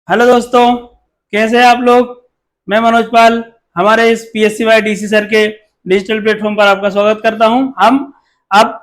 Hello दोस्तों, कैसे हैं आप लोग। मैं मनोज पाल हमारे इस PSCY DC सर के डिजिटल प्लेटफॉर्म पर आपका स्वागत करता हूं। हम अब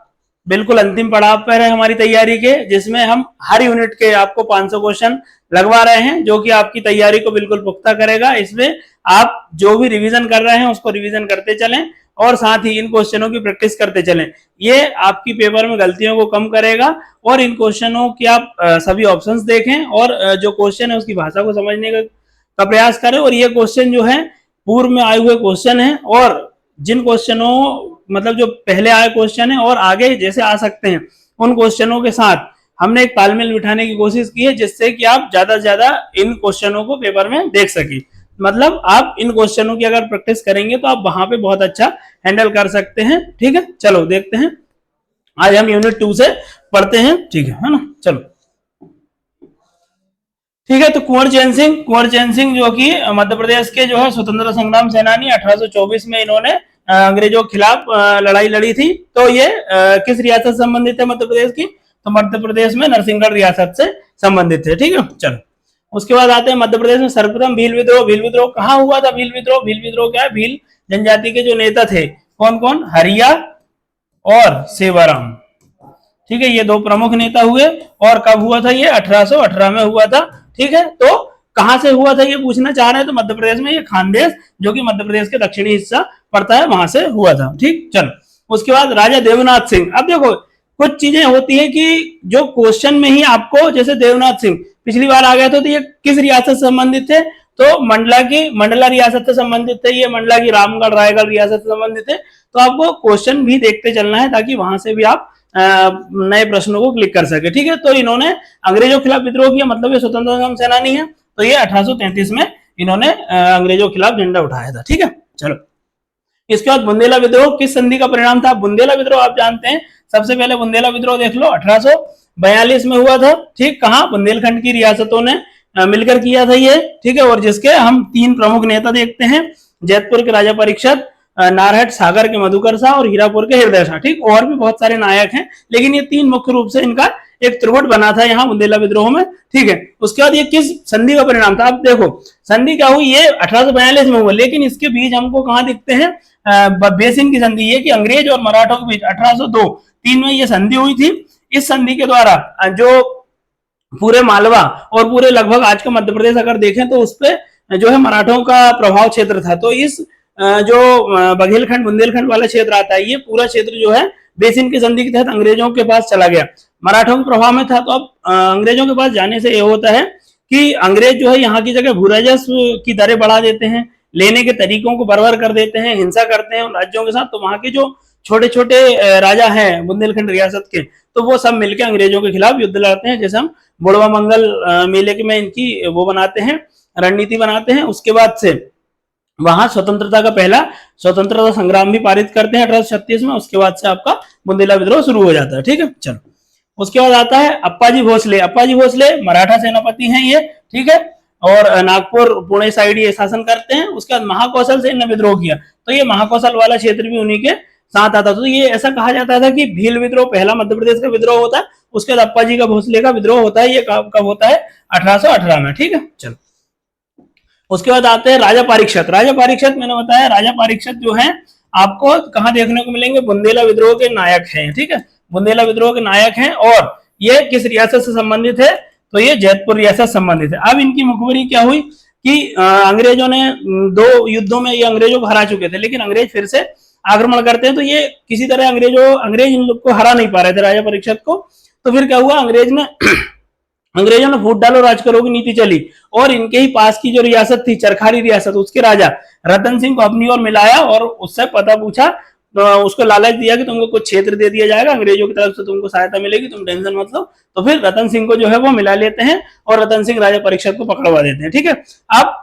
बिल्कुल अंतिम पड़ाव पर है हमारी तैयारी के, जिसमें हम हर यूनिट के आपको 500 क्वेश्चन लगवा रहे हैं, जो कि आपकी तैयारी को बिल्कुल पुख्ता करेगा। इसमें आप जो भी रिवीजन कर रहे हैं उसको रिवीजन करते चलें और साथ ही इन क्वेश्चनों की प्रैक्टिस करते चलें। ये आपकी पेपर में गलतियों को कम करेगा और इन क्वेश्चनों की आप सभी ऑप्शंस देखें और जो क्वेश्चन है उसकी भाषा को समझने का प्रयास करें। और ये क्वेश्चन जो है पूर्व में आए हुए क्वेश्चन है, और जिन क्वेश्चनों मतलब जो पहले आए क्वेश्चन है और आगे जैसे आ सकते हैं, उन क्वेश्चनों के साथ हमने एक तालमेल बिठाने की कोशिश की है, जिससे कि आप ज्यादा से ज्यादा इन क्वेश्चनों को पेपर में देख सके। मतलब आप इन क्वेश्चनों की अगर प्रैक्टिस करेंगे तो आप वहां पे बहुत अच्छा हैंडल कर सकते हैं। ठीक है, चलो देखते हैं। आज हम यूनिट 2 से पढ़ते हैं, ठीक है ना। चलो ठीक है, तो कुंवर चैन सिंह जो कि मध्य प्रदेश के जो है स्वतंत्रता संग्राम सेनानी, 1824 में इन्होंने अंग्रेजों के खिलाफ लड़ाई लड़ी थी। तो ये किस रियासत से संबंधित है मध्य प्रदेश की, तो मध्य प्रदेश में नरसिंहगढ़ रियासत से संबंधित है। ठीक है, चलो उसके बाद आते हैं मध्य प्रदेश में सर्वप्रथम भील विद्रोह। भील विद्रोह कहाँ हुआ था? भील विद्रोह क्या है? भील जनजाति के जो नेता थे कौन कौन? हरिया और सेवाराम। ठीक है, ये दो प्रमुख नेता हुए। और कब हुआ था? ये 1818 में हुआ था। ठीक है, तो कहां से हुआ था ये पूछना चाह रहे हैं, तो मध्य प्रदेश में, ये खानदेश जो कि मध्य प्रदेश के दक्षिणी हिस्सा पड़ता है, वहां से हुआ था। ठीक, चलो उसके बाद राजा देवनाथ सिंह। अब देखो कुछ चीजें होती है कि जो क्वेश्चन में ही आपको, जैसे देवनाथ सिंह पिछली बार आ गया था, तो ये किस रियासत से संबंधित थे? तो मंडला रियासत से संबंधित थे। ये मंडला की रामगढ़ रायगढ़ रियासत से संबंधित है। तो आपको क्वेश्चन भी देखते चलना है ताकि वहां से भी आप नए प्रश्नों को क्लिक कर सके। ठीक है, तो इन्होंने अंग्रेजों के खिलाफ विद्रोह किया, मतलब ये स्वतंत्रता संग्राम सेनानी है। तो ये 1833 में इन्होंने अंग्रेजों के खिलाफ झंडा उठाया था। ठीक है, चलो इसके बाद बुंदेला विद्रोह किस संधि का परिणाम था? बुंदेला विद्रोह आप जानते हैं। सबसे पहले बुंदेला विद्रोह देख लो, 1842 में हुआ था। ठीक, कहां? बुंदेलखंड की रियासतों ने मिलकर किया था ये। ठीक है, और जिसके हम 3 प्रमुख नेता देखते हैं, जैतपुर के राजा परीक्षित, नारहट सागर के मधुकर शाह और हीरापुर के हृदय शाह। ठीक, और भी बहुत सारे नायक हैं, लेकिन ये 3 मुख्य रूप से इनका एक त्रिवट बना था यहाँ बुंदेला विद्रोह में। ठीक है, उसके बाद ये किस संधि का परिणाम था? अब देखो संधि क्या हुई, ये 1842 में हुआ, लेकिन इसके बीच हमको कहाँ दिखते हैं? बेसिन की संधि, ये कि अंग्रेज और मराठों के बीच 1802-3 में ये संधि हुई थी। इस संधि के द्वारा जो पूरे मालवा और पूरे लगभग आज का मध्य प्रदेश अगर देखें तो उस पर जो है मराठों का प्रभाव क्षेत्र था। तो इस जो बघेलखंड बुंदेलखंड वाला क्षेत्र आता है, ये पूरा क्षेत्र जो है बेसिन की संधि के तहत अंग्रेजों के पास चला गया, मराठों के प्रभाव में था। तो अब अंग्रेजों के पास जाने से ये होता है कि अंग्रेज जो है यहाँ की जगह भूराजस्व की दरें बढ़ा देते हैं, लेने के तरीकों को बर्बाद कर देते हैं, हिंसा करते हैं उन राज्यों के साथ। तो वहां के जो छोटे छोटे राजा हैं बुंदेलखंड रियासत के, तो वो सब मिलकर अंग्रेजों के खिलाफ युद्ध लड़ते हैं। जैसे हम बुढ़वा मंगल मेले के में इनकी वो बनाते हैं, रणनीति बनाते हैं। उसके बाद से वहां स्वतंत्रता का पहला स्वतंत्रता संग्राम भी पारित करते हैं 1836 में। उसके बाद से आपका बुंदेला विद्रोह शुरू हो जाता है। ठीक है, चलो उसके बाद आता है अप्पाजी भोसले। अप्पाजी भोसले मराठा सेनापति हैं ये। ठीक है, और नागपुर पुणे साइड ये शासन करते हैं। उसके बाद महाकौशल से इन्होंने विद्रोह किया, तो ये महाकौशल वाला क्षेत्र भी उन्हीं के साथ आता था। तो ये ऐसा कहा जाता था कि भील विद्रोह पहला मध्य प्रदेश का विद्रोह होता है, उसके बाद अप्पाजी का भोसले का विद्रोह होता है। ये कब होता है? 1818 में। ठीक है, चलो उसके बाद आते हैं राजा पारीक्षत। राजा पारीक्षत मैंने बताया, राजा पारीक्षत जो है आपको कहां देखने को मिलेंगे? बुंदेला विद्रोह के नायक हैं। ठीक है, बुंदेला विद्रोह के नायक हैं। और ये किस रियासत से संबंधित है? तो ये जैतपुर रियासत संबंधित है। अब इनकी मुखबरी क्या हुई कि अंग्रेजों ने 2 युद्धों में ये अंग्रेजों को हरा चुके थे, लेकिन अंग्रेज फिर से आक्रमण करते हैं। तो ये किसी तरह अंग्रेज इन लोग को हरा नहीं पा रहे थे, राजा परीक्षत को। तो फिर क्या हुआ? अंग्रेजों ने फूट डालो राज करो की नीति चली, और इनके ही पास की जो रियासत थी चरखारी रियासत, उसके राजा रतन सिंह को अपनी ओर मिलाया और उससे पता पूछा। तो उसको लालच दिया कि तुमको कुछ क्षेत्र दे दिया जाएगा, अंग्रेजों की तरफ से तुमको सहायता मिलेगी, तुम टेंशन मत लो। तो फिर रतन सिंह को जो है वो मिला लेते हैं और रतन सिंह राजा परीक्षत को पकड़वा देते हैं। ठीक है, अब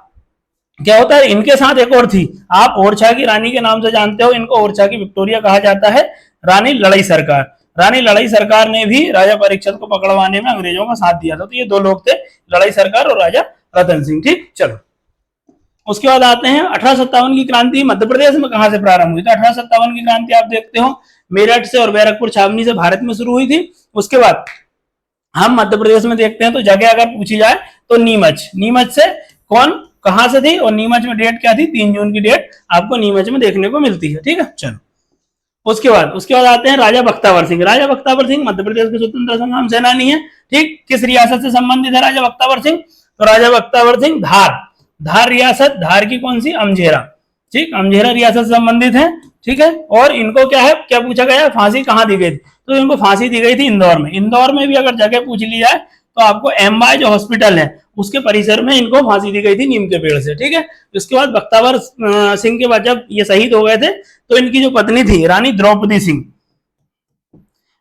क्या होता है? इनके साथ एक और थी, आप ओरछा की रानी के नाम से जानते हो, इनको ओरछा की विक्टोरिया कहा जाता है, रानी लड़ई सरकार। रानी लड़ई सरकार ने भी राजा परीक्षित को पकड़वाने में अंग्रेजों का साथ दिया था। तो ये 2 लोग थे, लड़ई सरकार और राजा रतन सिंह। ठीक, चलो उसके बाद आते हैं 1857 की क्रांति मध्य प्रदेश में कहां से प्रारंभ हुई? तो 1857 की क्रांति आप देखते हो मेरठ से और बैरकपुर छावनी से भारत में शुरू हुई थी। उसके बाद हम मध्य प्रदेश में देखते हैं, तो जगह अगर पूछी जाए तो नीमच, नीमच से कौन कहां से थी और नीमच में डेट क्या थी, 3 जून की डेट आपको नीमच में देखने को मिलती है। ठीक है, चलो उसके बाद आते हैं राजा बख्तावर सिंह। राजा बख्तावर सिंह मध्य प्रदेश के स्वतंत्रता संग्राम सेनानी है। ठीक, किस रियासत से संबंधित है राजा बख्तावर सिंह, तो राजा बख्तावर सिंह धार, धार रियासत, धार की कौन सी, अमझेरा। ठीक, अमझेरा रियासत से संबंधित है। ठीक है, और इनको क्या है, क्या पूछा गया, फांसी कहां दी गई थी, तो इनको फांसी दी गई थी इंदौर में। इंदौर में भी अगर जगह पूछ ली जाए तो आपको एमवाय जो हॉस्पिटल है उसके परिसर में इनको फांसी दी गई थी नीम के पेड़ से। ठीक है, इसके बाद बख्तावर सिंह के बाद जब ये शहीद हो गए थे तो इनकी जो पत्नी थी रानी द्रौपदी सिंह,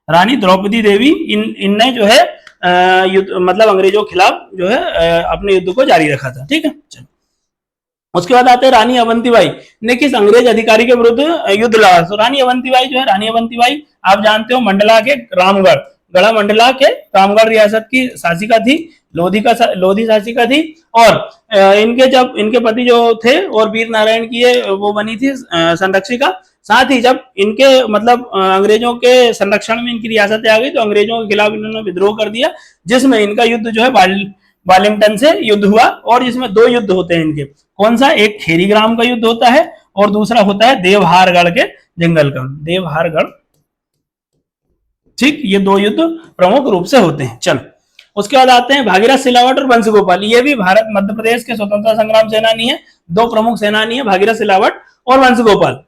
रानी द्रौपदी देवी, इनने जो है युद्ध मतलब अंग्रेजों के खिलाफ जो है अपने युद्ध को जारी रखा था। ठीक है, चलो उसके बाद आते हैं रानी अवंतीबाई ने किस अंग्रेज अधिकारी के विरुद्ध युद्ध लड़ा। तो रानी अवंतीबाई जो है, रानी अवंतीबाई आप जानते हो मंडला के रामगढ़, गढ़ा मंडला के रामगढ़ रियासत की शासिका थी, लोधी शासिका थी। और इनके जब इनके पति जो थे और वीर नारायण की वो बनी थी संरक्षिका। साथ ही जब इनके मतलब अंग्रेजों के संरक्षण में इनकी रियासतें आ गई तो अंग्रेजों के खिलाफ इन्होंने विद्रोह कर दिया, जिसमें इनका युद्ध जो है वालिंगटन से युद्ध हुआ। और जिसमें 2 युद्ध होते हैं इनके, कौन सा, एक खेरीग्राम का युद्ध होता है और दूसरा होता है देवहारगढ़ के जंगल का, देवहारगढ़। ठीक, ये 2 युद्ध प्रमुख रूप से होते हैं। चलो उसके बाद आते हैं भागीरथ सिलावट और वंशगोपाल। ये भी भारत मध्य प्रदेश के स्वतंत्रता संग्राम सेनानी है, 2 प्रमुख सेनानी है, भागीरथ सिलावट और वंशगोपाल।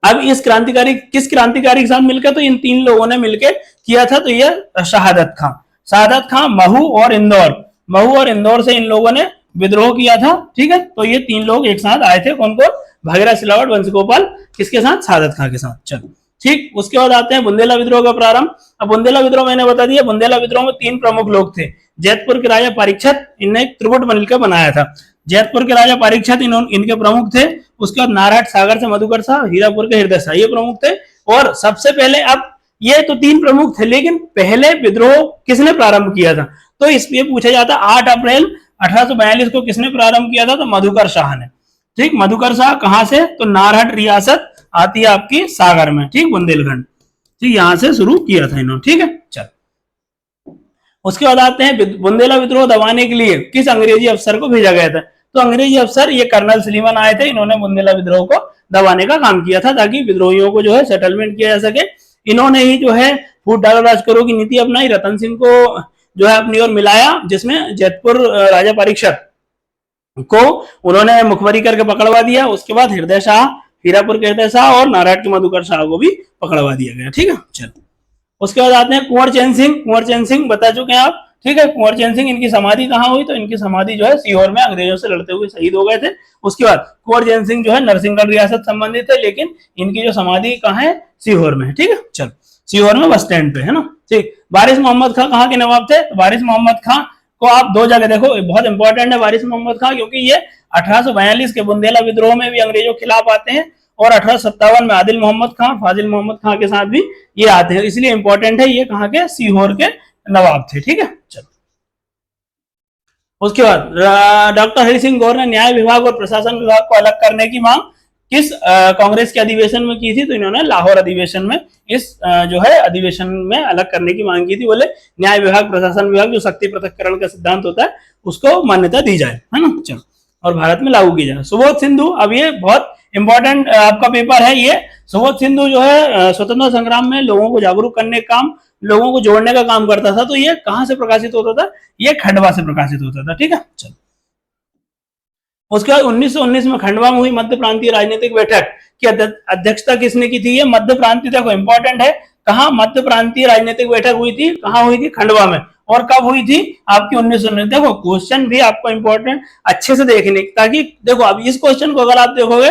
अब इस क्रांतिकारी किस क्रांतिकारी के साथ मिलकर, तो इन 3 लोगों ने मिलकर किया था, तो ये शहादत खां, शहादत खां, महू और इंदौर, महू और इंदौर से इन लोगों ने विद्रोह किया था। ठीक है, तो ये 3 लोग एक साथ आए थे, कौन कौन, भागीरथ सिलावट, वंशगोपाल, किसके साथ, शहादत खां के साथ। चलो ठीक, उसके बाद आते हैं बुंदेला विद्रोह का प्रारंभ। अब बुंदेला विद्रोह मैंने बता दिया, बुंदेला विद्रोह में 3 प्रमुख लोग थे। जैतपुर के राजा परीक्षित, इनने एक त्रिपुट मिलकर बनाया था। जैतपुर के राजा परीक्षित इनके प्रमुख थे। उसके बाद नारायण सागर से मधुकर शाह, हीरापुर के हृदय शाह, ये प्रमुख थे। और सबसे पहले, अब ये तो 3 प्रमुख थे, लेकिन पहले विद्रोह किसने प्रारंभ किया था, तो इस पे पूछा जाता 8 अप्रैल 1842 को किसने प्रारंभ किया था, तो मधुकर शाह ने। ठीक, मधुकर शाह कहां से, तो नारहट रियासत आती है आपकी सागर में। ठीक, बुंदेलखंड, ठीक, यहां से शुरू किया था इन्होंने। ठीक है, चल उसके बाद आते हैं बुंदेला विद्रोह दबाने के लिए किस अंग्रेजी अफसर को भेजा गया था, तो अंग्रेजी अफसर ये कर्नल सलीमन आए थे। इन्होंने बुंदेला विद्रोह को दबाने का काम किया था ताकि विद्रोहियों को जो है सेटलमेंट किया जा सके। इन्होंने ही जो है फूट डालो राज करो की नीति अपनाई, रतन सिंह को जो है अपनी ओर मिलाया, जिसमें जैतपुर राजा परीक्षित को उन्होंने मुखबरी करके पकड़वा दिया। उसके बाद हृदय शाह, हीरापुर के हृदय शाह और नारायण के मधुकर शाह को भी पकड़वा दिया गया। ठीक है, चलो उसके बाद आते हैं कुंवर चैन सिंह। कुंवर चैन सिंह बता चुके हैं आप। ठीक है, कुंवर चैन सिंह, इनकी समाधि कहाँ हुई, तो इनकी समाधि जो है सीहोर में अंग्रेजों से लड़ते हुए शहीद हो गए थे। उसके बाद कुंवर चैन सिंह जो है नरसिंहगढ़ रियासत संबंधित है, लेकिन इनकी जो समाधि कहाँ है, सीहोर में है। ठीक है, चलो सीहोर में बस स्टैंड पे है ना। ठीक, वारिस मोहम्मद खां कहाँ के नवाब थे, तो वारिस मोहम्मद खां को आप 2 जगह देखो, बहुत इंपॉर्टेंट है वारिस मोहम्मद खां, क्योंकि ये 1842 के बुंदेला विद्रोह में भी अंग्रेजों के खिलाफ आते हैं और 1857 में आदिल मोहम्मद खां, फाजिल मोहम्मद खां के साथ भी ये आते हैं, इसलिए इंपॉर्टेंट है। ये कहाँ के, सीहोर के नवाब थे। ठीक है, चलो उसके बाद डॉक्टर हरि सिंह गौर ने न्याय विभाग और प्रशासन विभाग को अलग करने की मांग किस कांग्रेस के अधिवेशन में की थी, तो इन्होंने लाहौर अधिवेशन में इस जो है अधिवेशन में अलग करने की मांग की थी। बोले न्याय विभाग प्रशासन विभाग जो शक्ति पृथक्करण का सिद्धांत होता है उसको मान्यता दी जाए, है ना। चलो, और भारत में लागू की जाए। सुबोध सिंधु, अब ये बहुत इंपॉर्टेंट आपका पेपर है ये। सुबोध सिंधु जो है स्वतंत्रता संग्राम में लोगों को जागरूक करने का काम, लोगों को जोड़ने का काम करता था। तो ये कहां से प्रकाशित होता था, ये खंडवा से प्रकाशित होता था। ठीक है, चलो उसके बाद 1919 में खंडवा में हुई मध्य प्रांतीय राजनीतिक बैठक की अध्यक्षता किसने की थी, ये मध्य प्रांतीय, देखो इंपॉर्टेंट है, कहां मध्य प्रांतीय राजनीतिक बैठक हुई थी, कहां हुई थी, खंडवा में। और कब हुई थी, आपकी 1919। देखो क्वेश्चन भी आपको इंपॉर्टेंट अच्छे से देखने, ताकि देखो अब इस क्वेश्चन को अगर आप देखोगे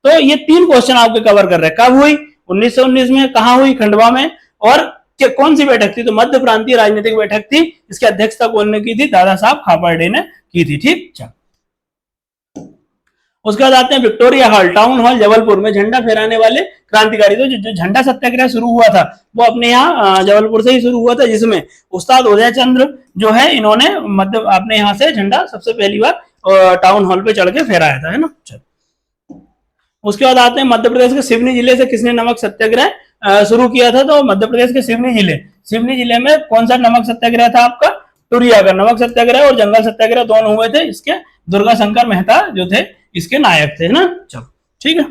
तो ये 3 क्वेश्चन आपके कवर कर रहे हैं। कब हुई, 1919 में, कहां हुई, खंडवा में, और कौन सी बैठक थी, तो मध्य प्रांतीय राजनीतिक बैठक थी। इसकी अध्यक्षता कौन ने की थी, दादा साहब खापर्डे ने की थी। ठीक, चलो उसके बाद आते हैं Victoria hall, town hall Jabalpur में झंडा फहराने वाले क्रांतिकारी। तो जो झंडा सत्याग्रह शुरू हुआ था वो अपने यहाँ जबलपुर से ही शुरू हुआ था, जिसमें उस्ताद उदय चंद्र जो है इन्होंने अपने यहाँ से झंडा सबसे पहली बार टाउन हॉल पे चढ़ के फहराया था, है ना। चलो उसके बाद आते हैं मध्य प्रदेश के सिवनी जिले से किसने नमक सत्याग्रह शुरू किया था, तो मध्य प्रदेश के सिवनी जिले में कौन सा नमक सत्याग्रह था आपका, टुरिया का नमक सत्याग्रह और जंगल सत्याग्रह दोनों हुए थे। इसके दुर्गा शंकर मेहता जो थे इसके नायक थे, है ना। चलो ठीक है।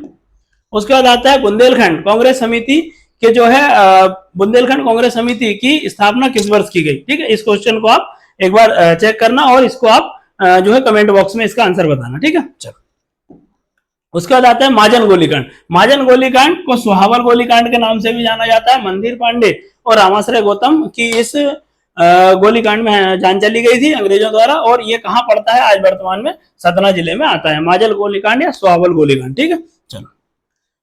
उसके बाद आता है बुंदेलखंड कांग्रेस समिति के जो है बुंदेलखंड कांग्रेस समिति की स्थापना किस वर्ष की गई। ठीक है, इस क्वेश्चन को आप एक बार चेक करना और इसको आप जो है कमेंट बॉक्स में इसका आंसर बताना। ठीक है, चलो। उसके बाद आता है महाजन गोलीकांड। महाजन गोलीकांड को सुहावल गोलीकांड के नाम से भी जाना जाता है। मंदिर पांडे और रामाश्रय गौतम की इस गोलीकांड में जान चली गई थी अंग्रेजों द्वारा, और ये कहां पड़ता है आज वर्तमान में सतना जिले में आता है महाजन गोलीकांड या सुहावल गोलीकांड। ठीक है, चलो।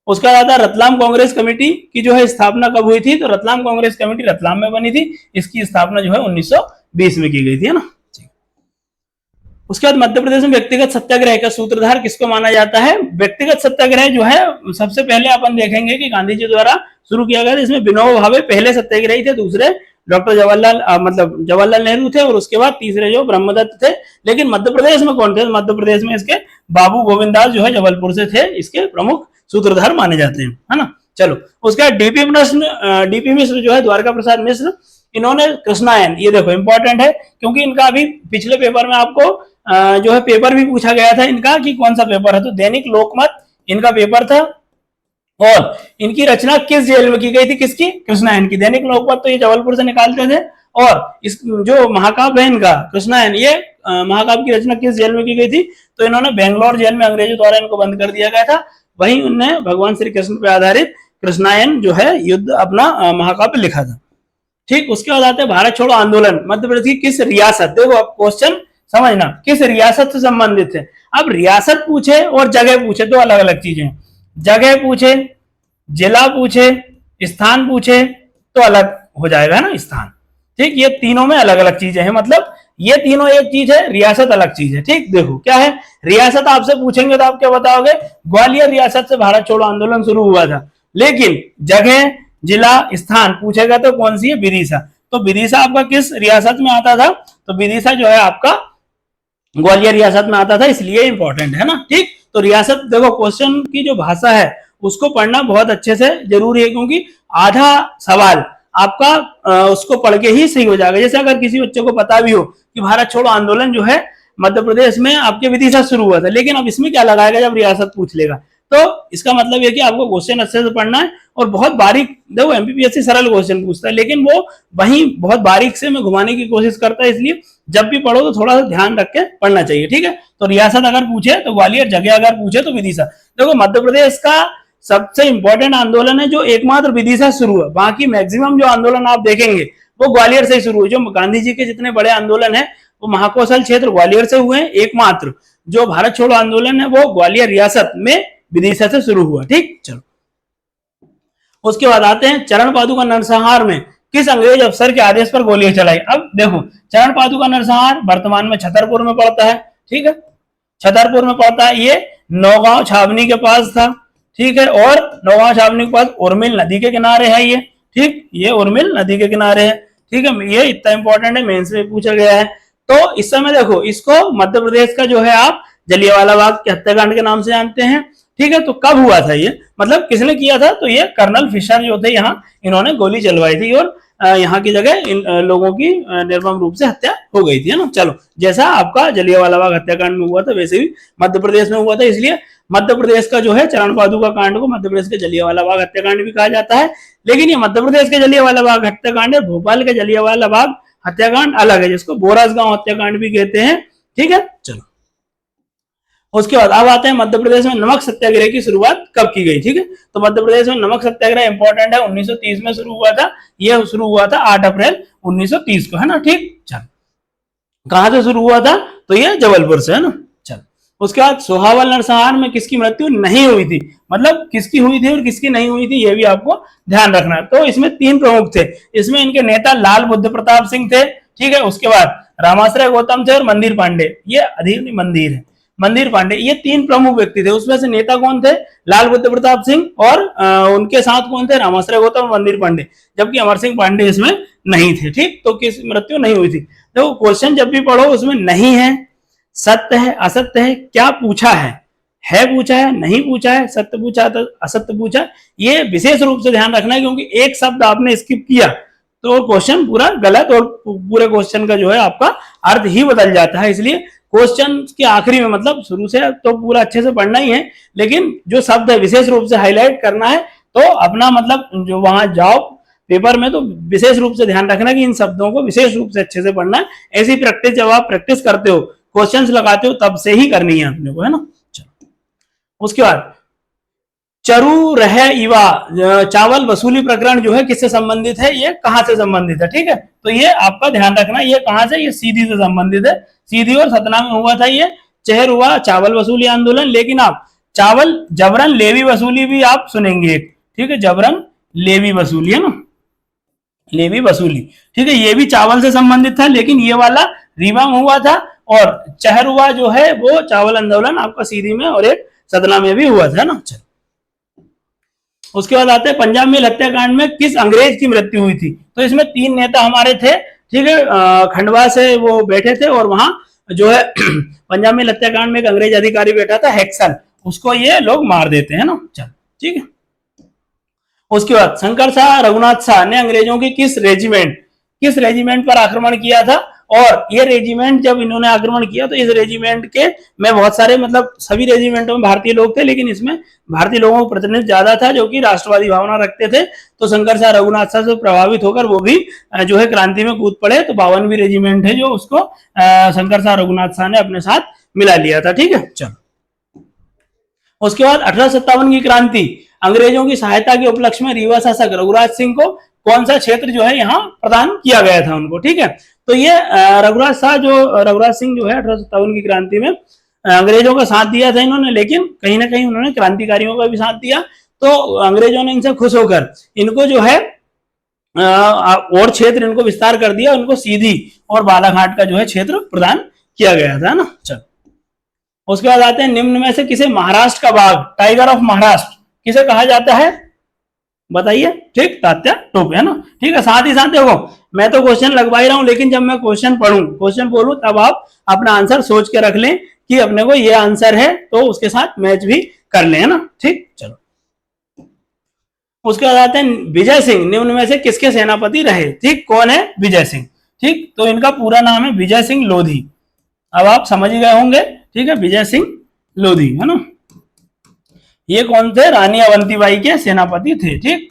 उसके बाद आता है रतलाम कांग्रेस कमेटी की जो है स्थापना कब हुई थी। तो रतलाम कांग्रेस कमेटी रतलाम में बनी थी। इसकी स्थापना जो है 1920 में की गई थी, है ना। उसके बाद मध्य प्रदेश में व्यक्तिगत सत्याग्रह का सूत्रधार किसको माना जाता है। व्यक्तिगत सत्याग्रह जो है सबसे पहले अपन देखेंगे कि गांधी जी द्वारा शुरू किया गया था। इसमें विनोबा भावे पहले सत्याग्रही थे, दूसरे डॉक्टर जवाहरलाल नेहरू थे, और उसके बाद तीसरे जो ब्रह्मदत्त थे। लेकिन मध्य प्रदेश में कौन थे। मध्य प्रदेश में इसके बाबू गोविंद दास जो है जबलपुर से थे, इसके प्रमुख सूत्रधार माने जाते हैं, है ना। चलो, उसके बाद डीपी मिश्र जो है द्वारका प्रसाद मिश्र, इन्होंने कृष्णायन, ये देखो इंपॉर्टेंट है क्योंकि इनका अभी पिछले पेपर में आपको जो है पेपर भी पूछा गया था इनका कि कौन सा पेपर है। तो दैनिक लोकमत इनका पेपर था, और इनकी रचना किस जेल में की गई थी। किसकी, कृष्णायन की। दैनिक लोकमत तो ये जबलपुर से निकालते थे, और इस जो महाकाव्य है इनका कृष्णायन, ये महाकाव्य की रचना किस जेल में की गई थी। तो इन्होंने बेंगलोर जेल में अंग्रेजों द्वारा इनको बंद कर दिया गया था। वहीं उनने भगवान श्री कृष्ण पर आधारित कृष्णायन जो है युद्ध अपना महाकाव्य लिखा था। ठीक, उसके बाद आते हैं भारत छोड़ो आंदोलन मध्य प्रदेश की किस रियासत। देखो अब क्वेश्चन समझना, किस रियासत से संबंधित है। अब रियासत पूछे और जगह पूछे तो अलग अलग चीजें। जगह पूछे, जिला पूछे, स्थान पूछे तो अलग हो जाएगा, है ना, स्थान। ठीक, ये तीनों में अलग अलग चीजें हैं, मतलब ये तीनों एक चीज है, रियासत अलग चीज है। ठीक, देखो क्या है। रियासत आपसे पूछेंगे तो आप क्या बताओगे, ग्वालियर रियासत से भारत छोड़ो आंदोलन शुरू हुआ था। लेकिन जगह, जिला, स्थान पूछेगा तो कौन सी है, विदिशा। तो विदिशा आपका किस रियासत में आता था। तो विदिशा जो है आपका ग्वालियर रियासत में आता था, इसलिए इंपॉर्टेंट है ना। ठीक, तो रियासत देखो क्वेश्चन की जो भाषा है उसको पढ़ना बहुत अच्छे से जरूरी है, क्योंकि आधा सवाल आपका उसको पढ़ के ही सही हो जाएगा। जैसे अगर किसी बच्चे को पता भी हो कि भारत छोड़ो आंदोलन जो है मध्य प्रदेश में आपके विदिशा शुरू हुआ था, लेकिन अब इसमें क्या लगाएगा जब रियासत पूछ लेगा। तो इसका मतलब है कि आपको क्वेश्चन अच्छे से पढ़ना है, और बहुत बारीक, देखो एमपीपीएससी सरल क्वेश्चन पूछता है लेकिन वो वहीं बहुत बारीक से में घुमाने की कोशिश करता है, इसलिए जब भी पढ़ो तो थोड़ा सा ध्यान रख के पढ़ना चाहिए। ठीक है, तो रियासत अगर पूछे तो ग्वालियर, जगह अगर पूछे तो विदिशा। देखो मध्य प्रदेश का सबसे इंपॉर्टेंट आंदोलन है जो एकमात्र विदिशा शुरू हुआ, बाकी मैक्सिमम जो आंदोलन आप देखेंगे वो ग्वालियर से ही शुरू हुए। जो गांधी जी के जितने बड़े आंदोलन है वो महाकौशल क्षेत्र ग्वालियर से हुए हैं, एकमात्र जो भारत छोड़ो आंदोलन है वो ग्वालियर रियासत में विदिशा से शुरू हुआ। ठीक, चलो। उसके बाद आते हैं चरण पादुका नरसंहार में किस अंग्रेज अफसर के आदेश पर गोलियां चलाई। अब देखो चरण पादुका नरसंहार वर्तमान में छतरपुर में पड़ता है। ठीक है, छतरपुर में पड़ता है, ये नौगांव छावनी के पास था। ठीक है, और नौगांव छावनी के पास उर्मिल नदी के किनारे है ये। ठीक, ये उर्मिल नदी के किनारे है। ठीक है, ये इतना इंपॉर्टेंट है, मेंस में पूछा गया है। तो इस समय देखो इसको मध्य प्रदेश का जो है आप जलियांवाला बाग के हत्याकांड के नाम से जानते हैं। ठीक है, तो कब हुआ था ये, मतलब किसने किया था। तो ये कर्नल फिशर जो थे, यहाँ इन्होंने गोली चलवाई थी और यहाँ की जगह इन लोगों की निर्मम रूप से हत्या हो गई थी, है ना। चलो, जैसा आपका जलियांवाला बाग हत्याकांड में हुआ था वैसे भी मध्य प्रदेश में हुआ था, इसलिए मध्य प्रदेश का जो है चरण पादुका कांड को मध्य प्रदेश के जलियांवाला बाग हत्याकांड भी कहा जाता है। लेकिन ये मध्य प्रदेश के जलियांवाला बाग हत्याकांड है, भोपाल के जलियांवाला बाग हत्याकांड अलग है, जिसको बोरासगांव हत्याकांड भी कहते हैं। ठीक है, चलो। उसके बाद अब आते हैं मध्य प्रदेश में नमक सत्याग्रह की शुरुआत कब की गई। ठीक है, तो मध्य प्रदेश में नमक सत्याग्रह इंपॉर्टेंट है, 1930 में शुरू हुआ था। यह शुरू हुआ था 8 अप्रैल 1930 को, है ना। ठीक, चल, कहां से शुरू हुआ था, तो ये जबलपुर से, है ना। चल, उसके बाद सोहावल नरसंहार में किसकी मृत्यु नहीं हुई थी, मतलब किसकी हुई थी और किसकी नहीं हुई थी, ये भी आपको ध्यान रखना है। तो इसमें 3 प्रमुख थे, इसमें इनके नेता लाल बुद्ध प्रताप सिंह थे। ठीक है, उसके बाद रामाश्रय गौतम थे और मंदिर पांडे, ये अधीर मंदिर है, मंदिर पांडे, ये 3 प्रमुख व्यक्ति थे। उसमें से नेता कौन थे, लाल बुद्ध प्रताप सिंह, और उनके साथ कौन थे, रामाश्रय गौतम और मंदिर पांडे, जबकि अमर सिंह पांडे इसमें नहीं थे। ठीक, तो किस मृत्यु नहीं हुई थी। देखो क्वेश्चन जब भी पढ़ो उसमें नहीं है, सत्य है, असत्य है, क्या पूछा है पूछा है, नहीं पूछा है, सत्य पूछा तो असत्य पूछा, ये विशेष रूप से ध्यान रखना है, क्योंकि एक शब्द आपने स्किप किया तो क्वेश्चन पूरा गलत और पूरे क्वेश्चन का जो है आपका अर्थ ही बदल जाता है। इसलिए क्वेश्चन के आखिरी में, मतलब शुरू से तो पूरा अच्छे से पढ़ना ही है, लेकिन जो शब्द है विशेष रूप से हाईलाइट करना है। तो अपना मतलब जो वहां जाओ पेपर में तो विशेष रूप से ध्यान रखना कि इन शब्दों को विशेष रूप से अच्छे से पढ़ना है। ऐसी प्रैक्टिस जब आप प्रैक्टिस करते हो, क्वेश्चंस लगाते हो, तब से ही करनी है अपने को, है ना। उसके बाद चरु रह इवा, चावल वसूली प्रकरण जो है किससे संबंधित है, ये कहां से संबंधित है, ठीक है। तो ये आपका ध्यान रखना, ये कहां से, ये सीधी से संबंधित है। सीधी और सतना में हुआ था ये चहर हुआ चावल वसूली आंदोलन। लेकिन आप चावल जबरन लेवी वसूली भी आप सुनेंगे, ठीक है, जबरन लेवी वसूली, है ना, लेवी वसूली, ठीक है, ये भी चावल से संबंधित था। लेकिन ये वाला रीवा में हुआ था, और चहर हुआ जो है वो चावल आंदोलन आपका सीधी में और एक सतना में भी हुआ था ना। चलो उसके बाद आते हैं पंजाब मिल हत्याकांड में किस अंग्रेज की मृत्यु हुई थी। तो इसमें 3 नेता हमारे थे, ठीक है, खंडवा से वो बैठे थे, और वहां जो है पंजाब मिल हत्याकांड में एक अंग्रेज अधिकारी बैठा था हेक्सल, उसको ये लोग मार देते हैं ना। चल ठीक है। उसके बाद शंकर शाह रघुनाथ शाह ने अंग्रेजों की किस रेजिमेंट पर आक्रमण किया था। और ये रेजिमेंट जब इन्होंने आक्रमण किया तो इस रेजिमेंट के में बहुत सारे, मतलब सभी रेजिमेंटों में भारतीय लोग थे, लेकिन इसमें भारतीय लोगों का प्रतिनिधित्व ज्यादा था जो कि राष्ट्रवादी भावना रखते थे। तो शंकर शाह रघुनाथ शाह से प्रभावित होकर वो भी जो है क्रांति में कूद पड़े। तो 52वीं रेजिमेंट है जो उसको शंकर शाह रघुनाथ शाह ने अपने साथ मिला लिया था, ठीक है। चलो उसके बाद 1857 की क्रांति, अंग्रेजों की सहायता के उपलक्ष्य में रीवा शासक रघुराज सिंह को कौन सा क्षेत्र जो है यहाँ प्रदान किया गया था उनको, ठीक है। तो ये रघुराज सिंह जो है 1857 की क्रांति में अंग्रेजों का साथ दिया था इन्होंने, लेकिन कहीं ना कहीं उन्होंने क्रांतिकारियों का भी साथ दिया। तो अंग्रेजों ने इनसे खुश होकर इनको जो है और क्षेत्र इनको विस्तार कर दिया, उनको सीधी और बालाघाट का जो है क्षेत्र प्रदान किया गया था ना। चलो उसके बाद आते हैं निम्न में से किसे महाराष्ट्र का बाघ, टाइगर ऑफ महाराष्ट्र किसे कहा जाता है, बताइए, ठीक, तात्या टोपे, है ना, ठीक है। साथ ही साथ देखो मैं तो क्वेश्चन लगवा ही रहा हूं, लेकिन जब मैं क्वेश्चन बोलूं तब आप अपना आंसर सोच के रख लें कि अपने को ये आंसर है, तो उसके साथ मैच भी कर लें, है ना, ठीक। चलो उसके बाद आते हैं विजय सिंह निम्न में से किसके सेनापति रहे, ठीक, कौन है विजय सिंह, ठीक। तो इनका पूरा नाम है विजय सिंह लोधी। अब आप समझ गए होंगे, ठीक है, विजय सिंह लोधी, है ना। ये कौन थे, रानी अवंतीबाई के सेनापति थे, ठीक।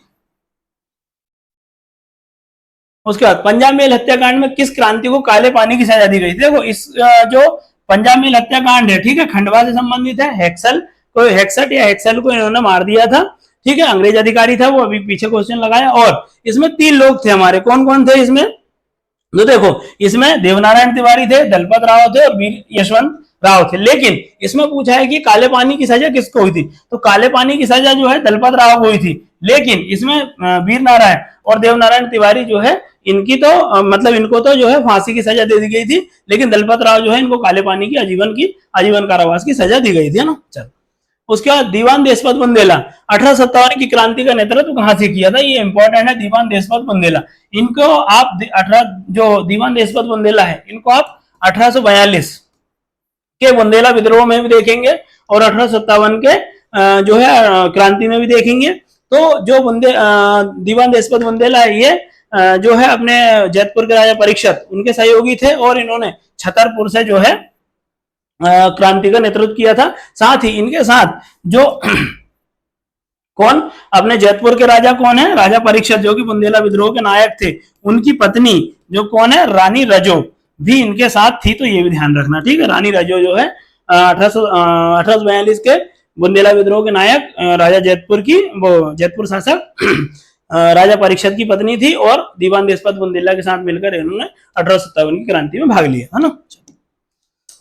उसके बाद पंजाब मेल हत्याकांड में किस क्रांति को काले पानी की सजा दी गई थी। देखो इस जो पंजाब मेल हत्याकांड है, ठीक है, खंडवा से संबंधित है। हेक्सल को इन्होंने मार दिया था, ठीक है, अंग्रेज अधिकारी था वो, अभी पीछे क्वेश्चन लगाया। और इसमें 3 लोग थे हमारे, कौन कौन थे इसमें, तो देखो इसमें देवनारायण तिवारी थे, दलपत राव थे और वीर यशवंत राव थे। लेकिन इसमें पूछा है कि काले पानी की सजा किसको हुई थी, तो काले पानी की सजा जो है दलपत राव को हुई थी। लेकिन इसमें वीर नारायण और देवनारायण तिवारी जो है इनकी तो मतलब इनको तो जो है फांसी की सजा दे दी गई थी, लेकिन दलपत राव जो है इनको काले पानी की आजीवन कारावास की सजा दी गई थी, है ना। चलो उसके बाद दीवान देशपाल बुंदेला 1857 की क्रांति का नेतृत्व कहां से किया था, ये इंपॉर्टेंट है। दीवान देशपाल बुंदेला, इनको आप जो दीवान देशपाल बुंदेला है इनको आप 1842 के बुंदेला विद्रोह में भी देखेंगे और 1857 के जो है क्रांति में भी देखेंगे। तो जो दीवान देशपाल बुंदेला है ये जो है अपने जैतपुर के राजा परीक्षित उनके सहयोगी थे, और इन्होंने छतरपुर से जो है क्रांति का नेतृत्व किया था। साथ ही इनके साथ जो कौन अपने जैतपुर के राजा कौन है, राजा परीक्षित जो कि बुंदेला विद्रोह के नायक थे, उनकी पत्नी जो कौन है, रानी रजो भी इनके साथ थी। तो ये भी ध्यान रखना, ठीक है। रानी रजो जो है 1842 के बुंदेला विद्रोह के नायक राजा जैतपुर शासक राजा परीक्षित की पत्नी थी, और दीवान देशपाल बुंदेला के साथ मिलकर इन्होंने 1857 की क्रांति में भाग लिया, है ना।